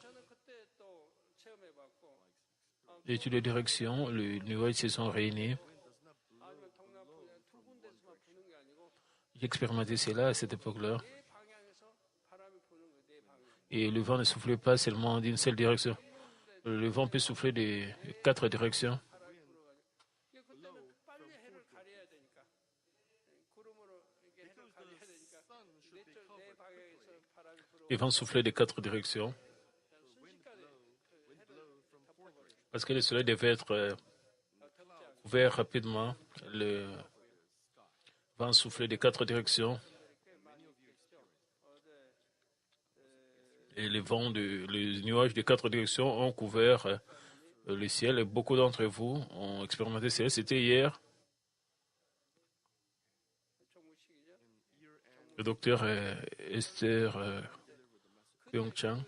Speaker 2: de toutes les directions, les nuages se sont réunis. J'ai expérimenté cela à cette époque-là. Et le vent ne soufflait pas seulement d'une seule direction. Le vent peut souffler de 4 directions. Le vent soufflait de 4 directions. Parce que le soleil devait être ouvert rapidement. Le vent soufflait de 4 directions. Et les nuages de 4 directions ont couvert le ciel. Et beaucoup d'entre vous ont expérimenté cela. C'était hier. Le docteur Esther Pyongchang.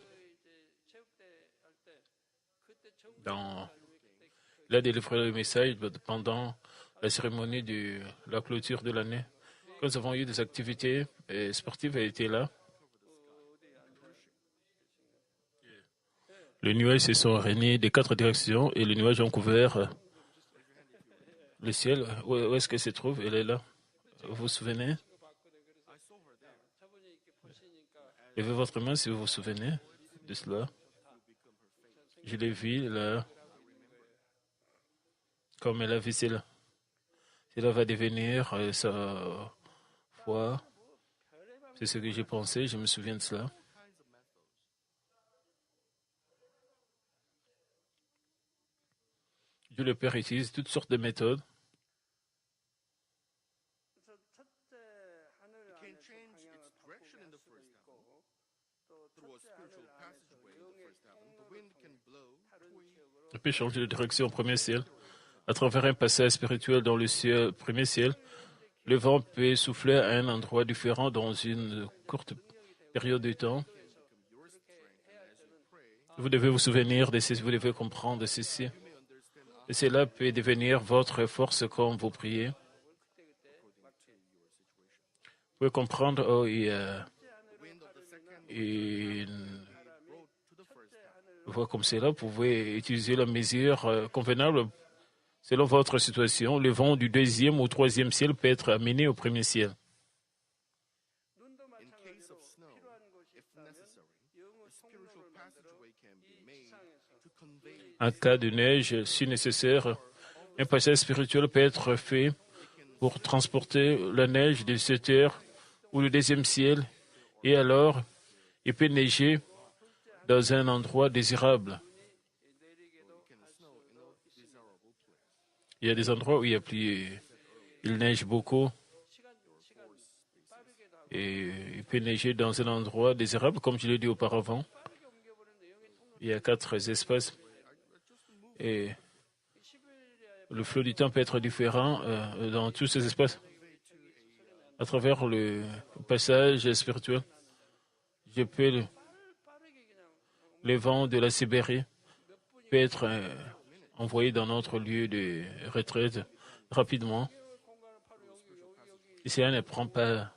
Speaker 2: Il a délivré le message pendant la cérémonie de la clôture de l'année. Quand nous avons eu des activités sportives, elle était là. Les nuages se sont réunis des 4 directions et les nuages ont couvert le ciel. Où est-ce qu'elle se trouve? Elle est là. Vous vous souvenez? Levez votre main si vous vous souvenez de cela. Je l'ai vu là. Comme elle a vu cela. Cela va devenir sa foi. C'est ce que j'ai pensé, je me souviens de cela. Dieu le Père utilise toutes sortes de méthodes. Il peut changer de direction au premier ciel. À travers un passage spirituel dans le ciel, premier ciel, le vent peut souffler à un endroit différent dans une courte période de temps. Vous devez vous souvenir de ceci, vous devez comprendre ceci. Et cela peut devenir votre force quand vous priez. Vous pouvez comprendre, il y a une voie comme cela, vous pouvez utiliser la mesure convenable selon votre situation. Le vent du deuxième ou troisième ciel peut être amené au premier ciel. En cas de neige, si nécessaire, un passage spirituel peut être fait pour transporter la neige de cette terre ou le deuxième ciel, et alors il peut neiger dans un endroit désirable. Il y a des endroits où il neige beaucoup et il peut neiger dans un endroit désirable, comme je l'ai dit auparavant. Il y a 4 espaces et le flot du temps peut être différent dans tous ces espaces. À travers le passage spirituel, je peux le vent de la Sibérie peut être envoyé dans notre lieu de retraite rapidement. Et si elle ne prend pas,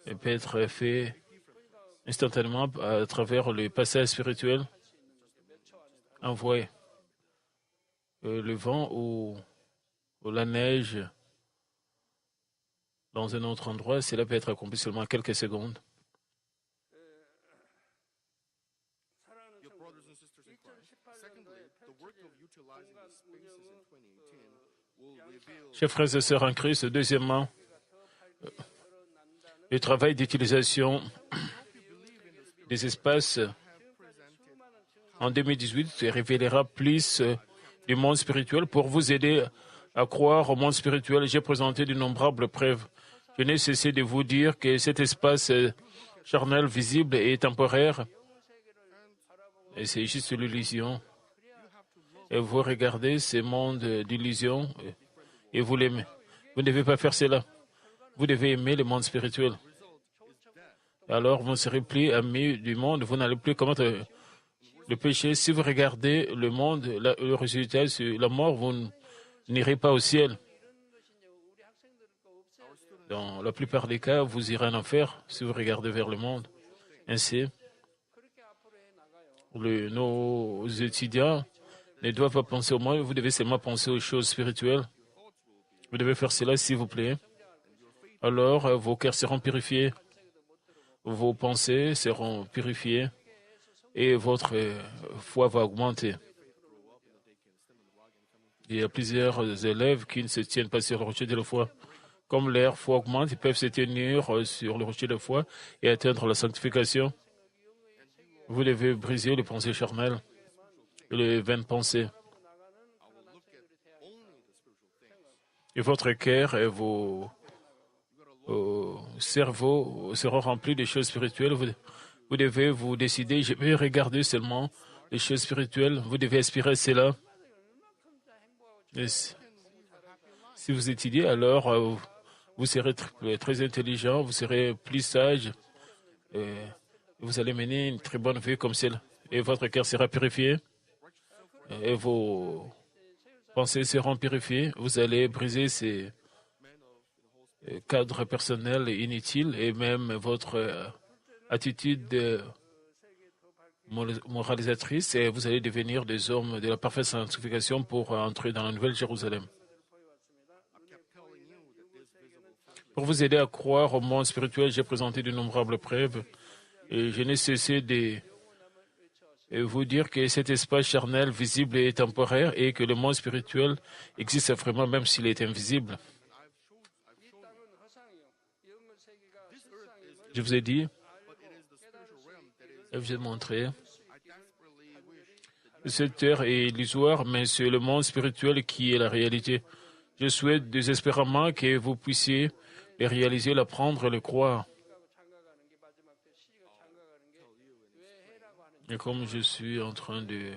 Speaker 2: elle peut être fait instantanément à travers le passage spirituel, envoyer le vent ou la neige dans un autre endroit. Cela peut être accompli seulement en quelques secondes. Chers frères et sœurs en Christ, deuxièmement, le travail d'utilisation des espaces en 2018 révélera plus du monde spirituel. Pour vous aider à croire au monde spirituel, j'ai présenté d'innombrables preuves. Je n'ai cessé de vous dire que cet espace charnel, visible et temporaire, et c'est juste l'illusion. Et vous regardez ce monde d'illusion et vous l'aimez. Vous ne devez pas faire cela. Vous devez aimer le monde spirituel. Alors vous ne serez plus amis du monde, vous n'allez plus commettre le péché. Si vous regardez le monde, le résultat, c'est la mort, vous n'irez pas au ciel. Dans la plupart des cas, vous irez en enfer si vous regardez vers le monde. Ainsi, nos étudiants ne doivent pas penser au monde, vous devez seulement penser aux choses spirituelles. Vous devez faire cela, s'il vous plaît. Alors, vos cœurs seront purifiés, vos pensées seront purifiées et votre foi va augmenter. Il y a plusieurs élèves qui ne se tiennent pas sur le rocher de la foi. Comme leur foi augmente, ils peuvent se tenir sur le rocher de la foi et atteindre la sanctification. Vous devez briser les pensées charnelles et les vaines pensées. Et votre cœur et vos cerveaux seront remplis de choses spirituelles. Vous devez vous décider, je vais regarder seulement les choses spirituelles. Vous devez aspirer cela. Et si vous étudiez, alors vous serez très intelligent, vous serez plus sage. Et vous allez mener une très bonne vie comme celle. Et votre cœur sera purifié. Et vos pensées seront purifiées. Vous allez briser ces cadres personnels inutiles et même votre attitude moralisatrice et vous allez devenir des hommes de la parfaite sanctification pour entrer dans la nouvelle Jérusalem. Pour vous aider à croire au monde spirituel, j'ai présenté d'innombrables preuves et je n'ai cessé de vous dire que cet espace charnel visible est temporaire et que le monde spirituel existe vraiment même s'il est invisible. Je vous ai dit, je vous ai montré, cette terre est illusoire, mais c'est le monde spirituel qui est la réalité. Je souhaite désespérément que vous puissiez le réaliser, l'apprendre et le croire. Et comme je suis en train de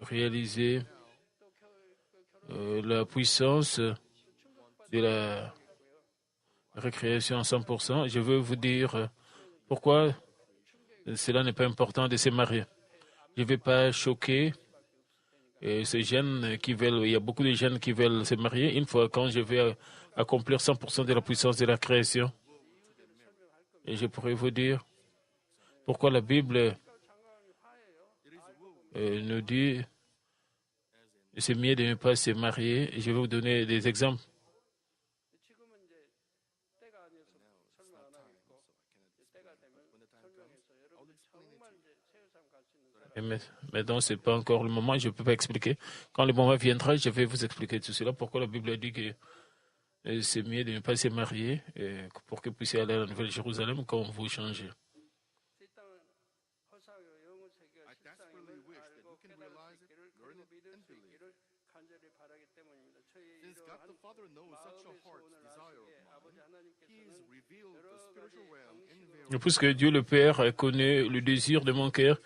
Speaker 2: réaliser la puissance de la récréation à 100%, je veux vous dire pourquoi cela n'est pas important de se marier. Je ne vais pas choquer ces jeunes qui veulent, il y a beaucoup de jeunes qui veulent se marier. Une fois quand je vais accomplir 100% de la puissance de la création, et je pourrais vous dire pourquoi la Bible nous dit c'est mieux de ne pas se marier. Et je vais vous donner des exemples. Et maintenant, ce n'est pas encore le moment, je ne peux pas expliquer. Quand le moment viendra, je vais vous expliquer tout cela. Pourquoi la Bible dit que c'est mieux de ne pas se marier pour que vous puissiez aller à la Nouvelle Jérusalem quand vous changez. Puisque Dieu le Père connaît le désir de mon cœur,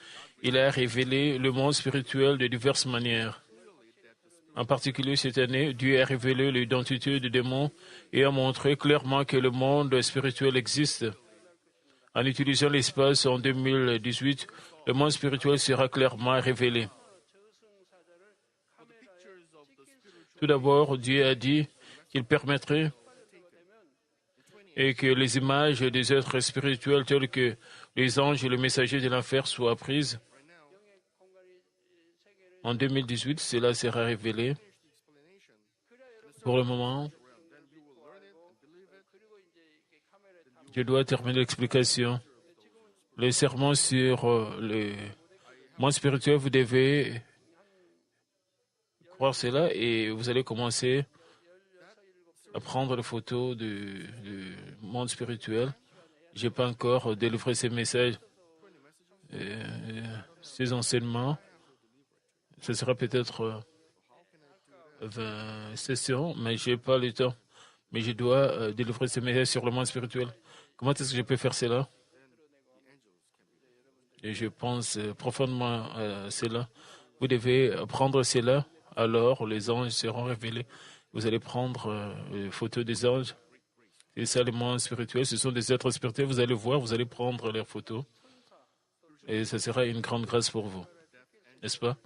Speaker 2: il a révélé le monde spirituel de diverses manières. En particulier cette année, Dieu a révélé l'identité des démons et a montré clairement que le monde spirituel existe. En utilisant l'espace en 2018, le monde spirituel sera clairement révélé. Tout d'abord, Dieu a dit qu'il permettrait et que les images des êtres spirituels tels que les anges et les messagers de l'enfer soient prises. En 2018, cela sera révélé. Pour le moment, je dois terminer l'explication. Le sermon sur le monde spirituel, vous devez croire cela et vous allez commencer à prendre les photos du monde spirituel. Je n'ai pas encore délivré ces messages, ces enseignements. Ce sera peut-être 20 sessions, mais je n'ai pas le temps. Mais je dois délivrer ces messages sur le monde spirituel. Comment est-ce que je peux faire cela? Et je pense profondément à cela. Vous devez prendre cela, alors les anges seront révélés. Vous allez prendre les photos des anges. Et ça, le monde spirituel, ce sont des êtres spirituels. Vous allez voir, vous allez prendre leurs photos. Et ce sera une grande grâce pour vous. N'est-ce pas?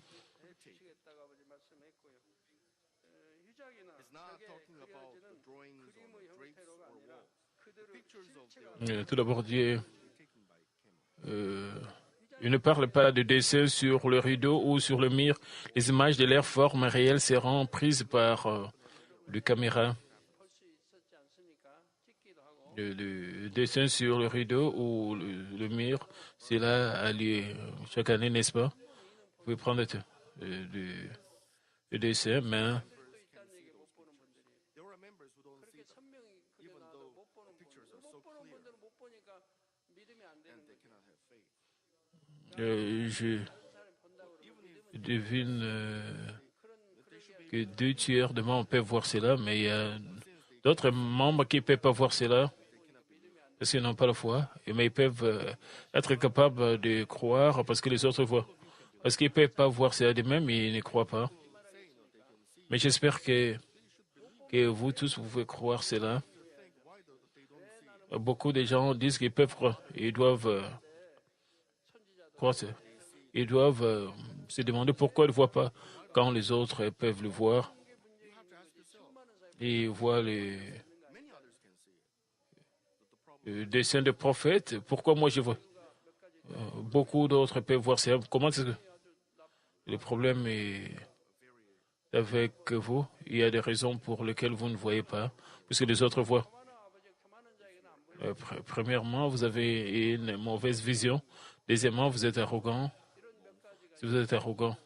Speaker 2: Tout d'abord, Dieu il ne parle pas de dessins sur le rideau ou sur le mur. Les images de leurs formes réelles seront prises par les caméras. Le dessin sur le rideau ou le mur, cela a lieu chaque année, n'est-ce pas? Vous pouvez prendre le dessin, mais je devine que 2 tiers de membres peuvent voir cela, mais il y a d'autres membres qui ne peuvent pas voir cela parce qu'ils n'ont pas la foi, mais ils peuvent être capables de croire parce que les autres voient. Parce qu'ils ne peuvent pas voir cela d'eux-mêmes, ils ne croient pas. Mais j'espère que vous tous, vous pouvez croire cela. Beaucoup de gens disent qu'ils peuvent croire. Ils doivent croire cela. Ils doivent se demander pourquoi ils ne voient pas quand les autres peuvent le voir. Ils voient les dessins de prophètes. Pourquoi moi je vois? Beaucoup d'autres peuvent voir ça. Comment est-ce que le problème est avec vous? Il y a des raisons pour lesquelles vous ne voyez pas, puisque les autres voient. Premièrement, vous avez une mauvaise vision. Deuxièmement, vous êtes arrogant. Si vous êtes arrogant,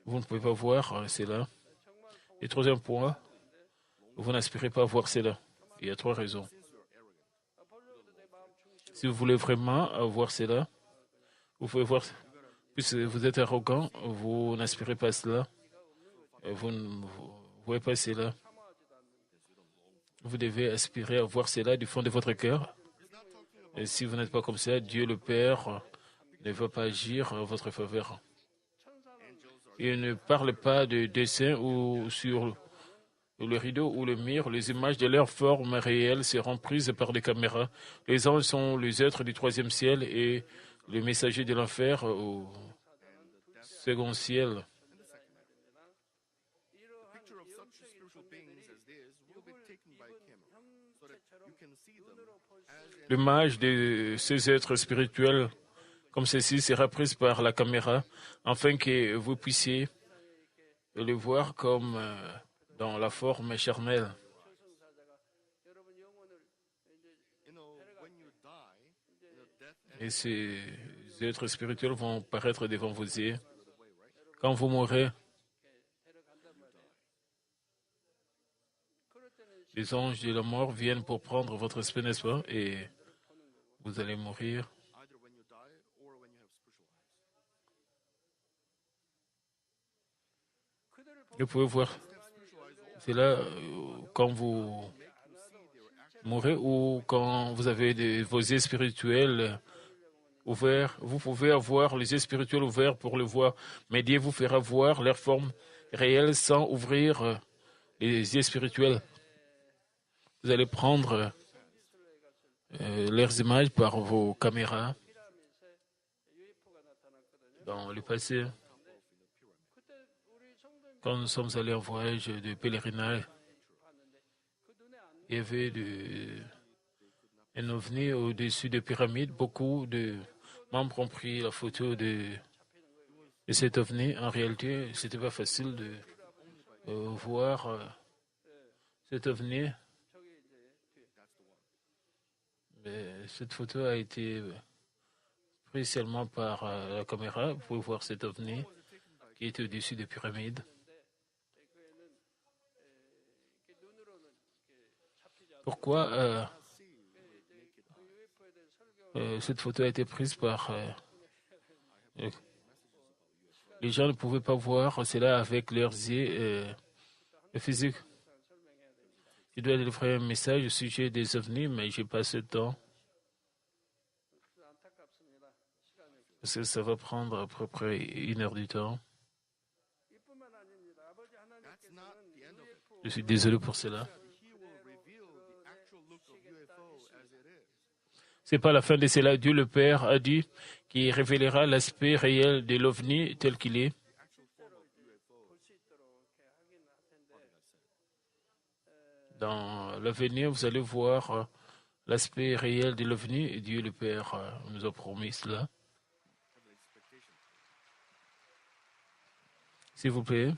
Speaker 2: vous ne pouvez pas voir cela. Et troisième point, vous n'aspirez pas à voir cela. Il y a trois raisons. Si vous voulez vraiment voir cela, vous pouvez voir. Puisque vous êtes arrogant, vous n'aspirez pas à cela. Vous ne voyez pas cela. Vous devez aspirer à voir cela du fond de votre cœur. Et si vous n'êtes pas comme ça, Dieu le Père ne va pas agir en votre faveur. Il ne parle pas de dessin ou sur le rideau ou le mur. Les images de leur forme réelle seront prises par des caméras. Les anges sont les êtres du troisième ciel et les messagers de l'enfer au second ciel. L'image de ces êtres spirituels comme ceci sera prise par la caméra afin que vous puissiez le voir comme dans la forme charnelle. Et ces êtres spirituels vont paraître devant vos yeux. Quand vous mourrez, les anges de la mort viennent pour prendre votre esprit, n'est-ce pas? Et vous allez mourir. Vous pouvez voir. C'est là quand vous mourrez ou quand vous avez vos yeux spirituels ouverts. Vous pouvez avoir les yeux spirituels ouverts pour le voir. Mais Dieu vous fera voir leur forme réelle sans ouvrir les yeux spirituels. Vous allez prendre leurs images par vos caméras dans le passé. Quand nous sommes allés en voyage de pèlerinage, il y avait un ovni au-dessus des pyramides. Beaucoup de membres ont pris la photo de cet ovni. En réalité, ce n'était pas facile de voir cet ovni. Mais cette photo a été prise seulement par la caméra. Vous pouvez voir cet ovni qui était au-dessus des pyramides. Pourquoi cette photo a été prise par... les gens ne pouvaient pas voir cela avec leurs yeux physiques. Je dois délivrer un message au sujet des ovnis, mais je n'ai pas assez de temps. Parce que ça va prendre à peu près 1 heure du temps. Je suis désolé pour cela. Ce n'est pas la fin de cela. Dieu le Père a dit qu'il révélera l'aspect réel de l'OVNI tel qu'il est. Dans l'avenir, vous allez voir l'aspect réel de l'OVNI et Dieu le Père nous a promis cela. S'il vous plaît.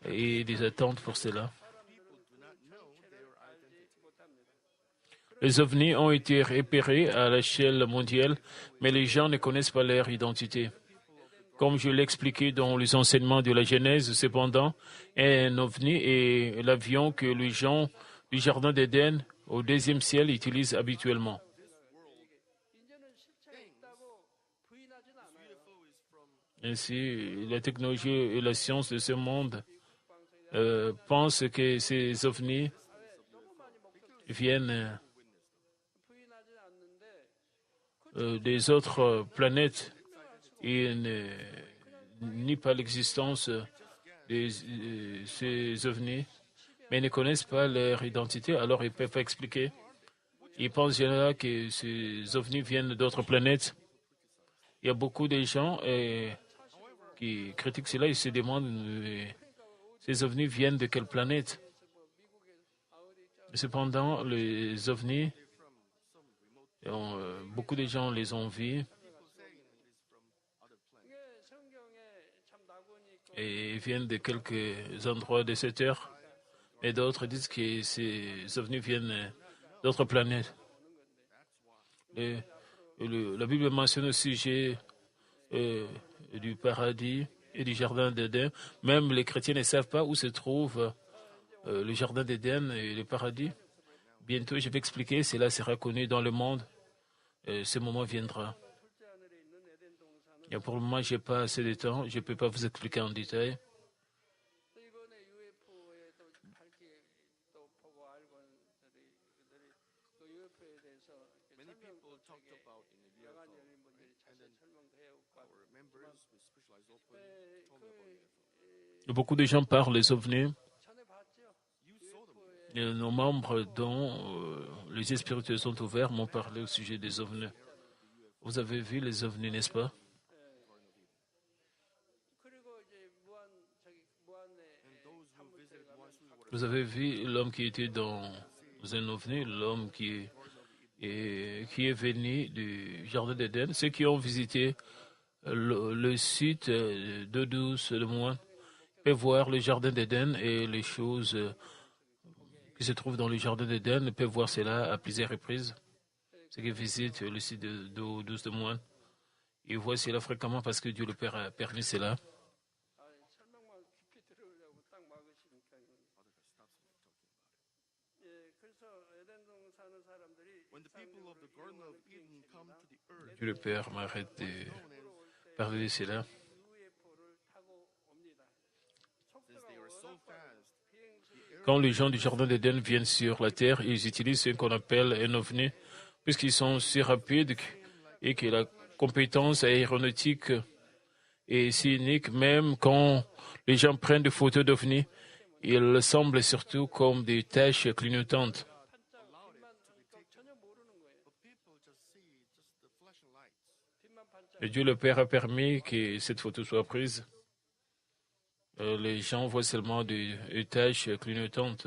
Speaker 2: Et des attentes pour cela. Les ovnis ont été repérés à l'échelle mondiale, mais les gens ne connaissent pas leur identité. Comme je l'ai expliqué dans les enseignements de la Genèse, cependant, un ovni est l'avion que les gens du Jardin d'Éden au 2e ciel utilisent habituellement. Ainsi, la technologie et la science de ce monde pensent que ces ovnis viennent des autres planètes et ne nient pas l'existence de ces ovnis, mais ils ne connaissent pas leur identité, alors ils ne peuvent pas expliquer. Ils pensent généralement que ces ovnis viennent d'autres planètes Il y a beaucoup de gens qui critiquent cela et se demandent ces ovnis viennent de quelle planète. Cependant, les ovnis, beaucoup de gens les ont vus et viennent de quelques endroits de cette terre. Et d'autres disent que ces ovnis viennent d'autres planètes. La Bible mentionne au sujet du paradis et du jardin d'Éden. Même les chrétiens ne savent pas où se trouve le jardin d'Éden et le paradis. Bientôt, je vais expliquer, cela sera connu dans le monde. Ce moment viendra. Et pour le moment, je n'ai pas assez de temps. Je ne peux pas vous expliquer en détail.
Speaker 1: Many people talked about in the UFO, right? And then our members with specialized open told me about UFO.
Speaker 2: Beaucoup de gens parlent des ovnis.
Speaker 1: You saw them.
Speaker 2: Et nos membres dont les esprits spirituels sont ouverts m'ont parlé au sujet des ovnis. Vous avez vu les ovnis, n'est-ce pas? Vous avez vu l'homme qui était dans un ovni, l'homme qui est venu du Jardin d'Éden. Ceux qui ont visité le site de 12 de Moine peuvent voir le Jardin d'Éden et les choses qui se trouvent dans le Jardin d'Éden peuvent voir cela à plusieurs reprises. Ceux qui visitent le site de 12 de Moine, ils voient cela fréquemment parce que Dieu le Père a permis cela. Dieu le Père m'arrête de parler de cela. Quand les gens du Jardin d'Éden viennent sur la terre, ils utilisent ce qu'on appelle un ovni, puisqu'ils sont si rapides et que la compétence aéronautique est si unique, même quand les gens prennent des photos d'ovnis, ils semblent surtout comme des taches clignotantes. Et Dieu le Père a permis que cette photo soit prise. Les gens voient seulement des taches clignotantes.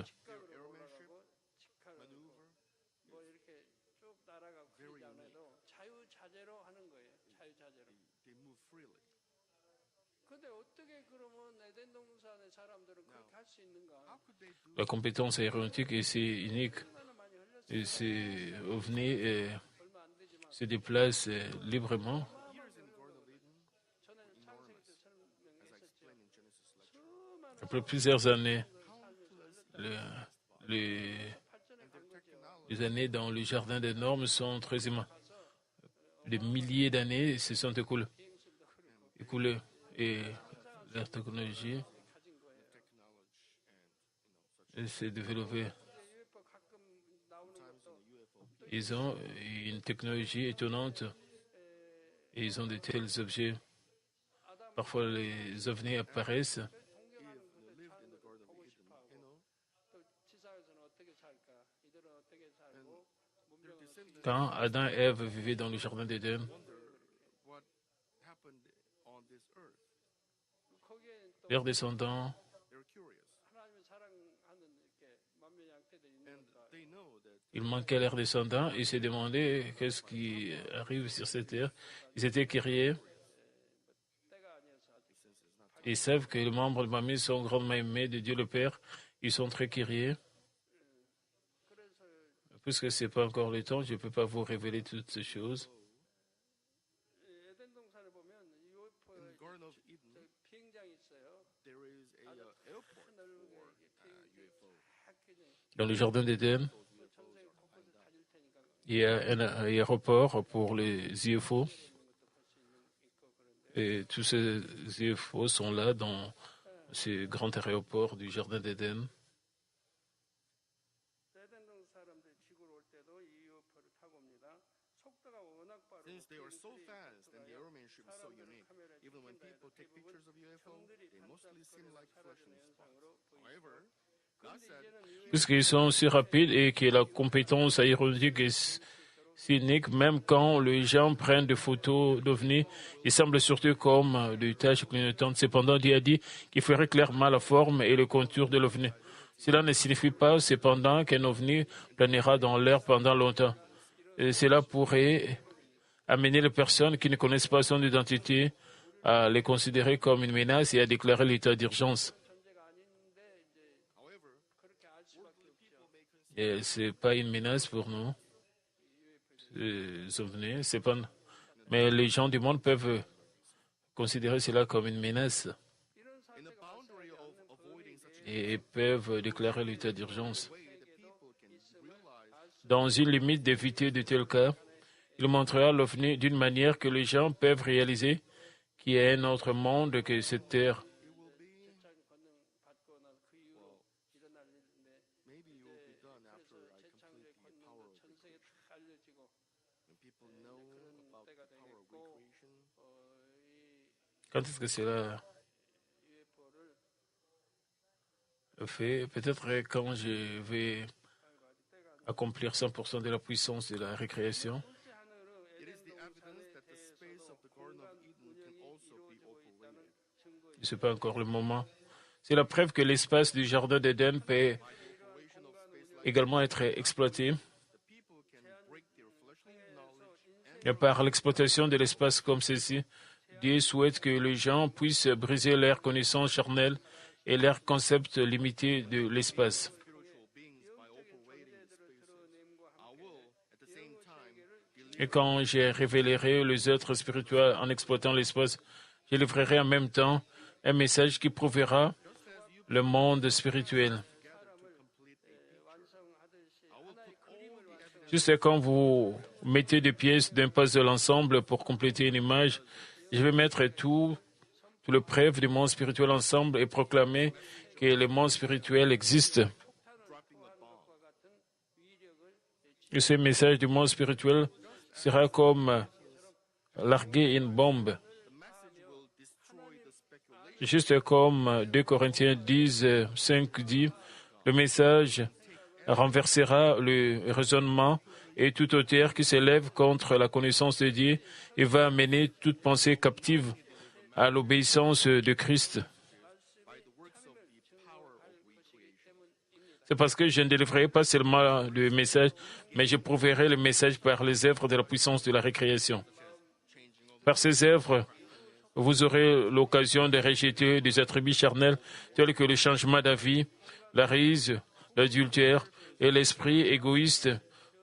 Speaker 2: La compétence aéronautique est si unique. Et ces ovnis se déplacent librement. Après plusieurs années, les années dans le jardin des normes sont très immenses. Des milliers d'années se sont écoulées et la technologie s'est développée. Ils ont une technologie étonnante et ils ont de tels objets. Parfois, les ovnis apparaissent. Quand Adam et Ève vivaient dans le jardin d'Éden, leurs descendants, ils manquaient leurs descendants et se demandaient qu'est-ce qui arrive sur cette terre. Ils étaient curieux. Ils savent que les membres de ma famille sont grandement aimés de Dieu le Père. Ils sont très curieux. Puisque ce n'est pas encore le temps, je ne peux pas vous révéler toutes ces choses. Dans le jardin d'Éden, il y a un aéroport pour les UFO. Et tous ces UFO sont là dans ce grand aéroport du jardin d'Éden.
Speaker 1: Since they are so fast and the airmanship is so unique, even when people take pictures of UFO, they mostly seem like flesh and spots. However, God said,
Speaker 2: Puisqu'ils sont si rapides et que la compétence aéronautique est cynique, même quand les gens prennent des photos d'OVNI, ils semblent surtout comme des taches clignotantes. Cependant, Dieu a dit qu'il ferait clairement la forme et le contour de l'OVNI. Cela ne signifie pas cependant qu'un OVNI planera dans l'air pendant longtemps. Et cela pourrait amener les personnes qui ne connaissent pas son identité à les considérer comme une menace et à déclarer l'état d'urgence. Et ce n'est pas une menace pour nous. C'est pas... Mais les gens du monde peuvent considérer cela comme une menace et peuvent déclarer l'état d'urgence. Dans une limite d'éviter de tels cas, il montrera l'OVNI d'une manière que les gens peuvent réaliser qu'il y a un autre monde que cette terre. Quand est-ce que cela fait? Peut-être quand je vais accomplir 100% de la puissance de la récréation. Ce n'est pas encore le moment. C'est la preuve que l'espace du jardin d'Éden peut également être exploité. Et par l'exploitation de l'espace comme ceci, Dieu souhaite que les gens puissent briser leur connaissance charnelle et leur concept limité de l'espace. Et quand je révélerai les êtres spirituels en exploitant l'espace, je livrerai en même temps un message qui prouvera le monde spirituel. Juste quand vous mettez des pièces d'un puzzle ensemble pour compléter une image, je vais mettre tout le preuve du monde spirituel ensemble et proclamer que le monde spirituel existe. Et ce message du monde spirituel sera comme larguer une bombe. Juste comme 2 Corinthiens 10, 5 dit, le message renversera le raisonnement et toute hauteur qui s'élève contre la connaissance de Dieu et va amener toute pensée captive à l'obéissance de Christ. C'est parce que je ne délivrerai pas seulement le message, mais je prouverai le message par les œuvres de la puissance de la récréation. Par ces œuvres, vous aurez l'occasion de rejeter des attributs charnels tels que le changement d'avis, la rise, l'adultère et l'esprit égoïste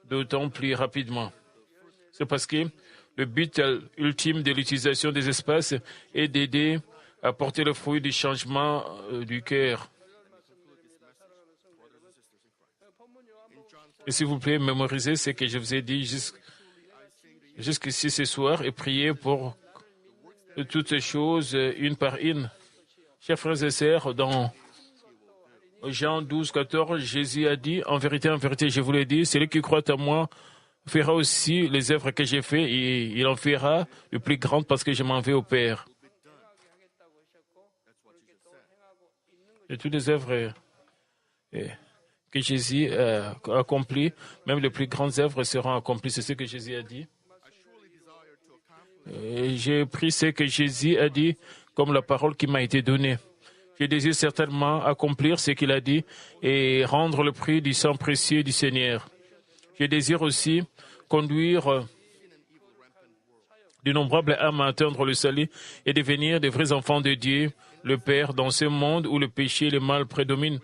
Speaker 2: d'autant plus rapidement. C'est parce que le but ultime de l'utilisation des espaces est d'aider à porter le fruit du changement du cœur. Et s'il vous plaît, mémorisez ce que je vous ai dit jusqu'ici ce soir et priez pour toutes ces choses une par une. Chers frères et sœurs, dans Jean 12, 14, Jésus a dit, en vérité, je vous l'ai dit, celui qui croit en moi fera aussi les œuvres que j'ai faites et il en fera le plus grand parce que je m'en vais au Père. Et toutes les œuvres que Jésus a accomplies, même les plus grandes œuvres seront accomplies. C'est ce que Jésus a dit. J'ai pris ce que Jésus a dit comme la parole qui m'a été donnée. Je désire certainement accomplir ce qu'il a dit et rendre le prix du sang précieux du Seigneur. Je désire aussi conduire d'innombrables âmes à atteindre le salut et devenir des vrais enfants de Dieu, le Père, dans ce monde où le péché et le mal prédominent.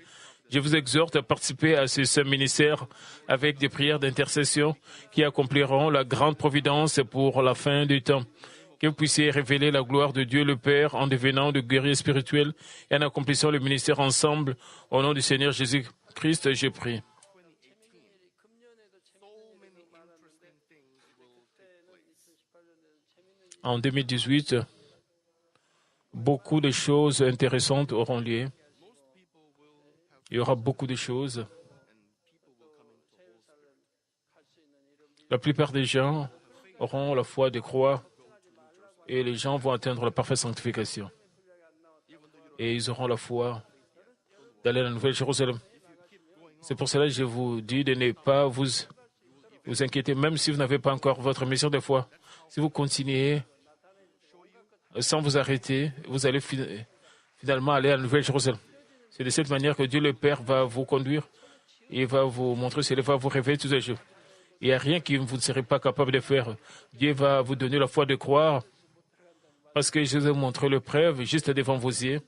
Speaker 2: Je vous exhorte à participer à ce saint ministère avec des prières d'intercession qui accompliront la grande providence pour la fin du temps. Que vous puissiez révéler la gloire de Dieu le Père en devenant de guerriers spirituels et en accomplissant le ministère ensemble. Au nom du Seigneur Jésus-Christ, je prie. En 2018, beaucoup de choses intéressantes auront lieu. Il y aura beaucoup de choses. La plupart des gens auront la foi de croire et les gens vont atteindre la parfaite sanctification. Et ils auront la foi d'aller à la Nouvelle Jérusalem. C'est pour cela que je vous dis de ne pas vous vous inquiétez, même si vous n'avez pas encore votre mesure de foi. Si vous continuez sans vous arrêter, vous allez finalement aller à la Nouvelle-Jérusalem. C'est de cette manière que Dieu le Père va vous conduire et va vous montrer cela, va vous révéler tous les jours. Il n'y a rien que vous ne serez pas capable de faire. Dieu va vous donner la foi de croire parce que je vous ai montré le preuve juste devant vos yeux.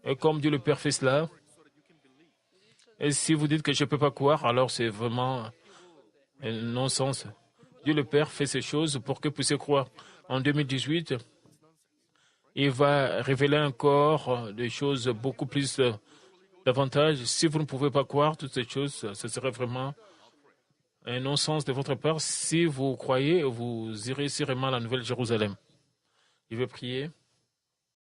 Speaker 2: Et comme Dieu le Père fait cela, et si vous dites que je ne peux pas croire, alors c'est vraiment un non-sens. Dieu le Père fait ces choses pour que vous puissiez croire. En 2018, il va révéler encore des choses beaucoup plus davantage. Si vous ne pouvez pas croire toutes ces choses, ce serait vraiment un non-sens de votre part. Si vous croyez, vous irez sûrement à la Nouvelle-Jérusalem. Je vais prier.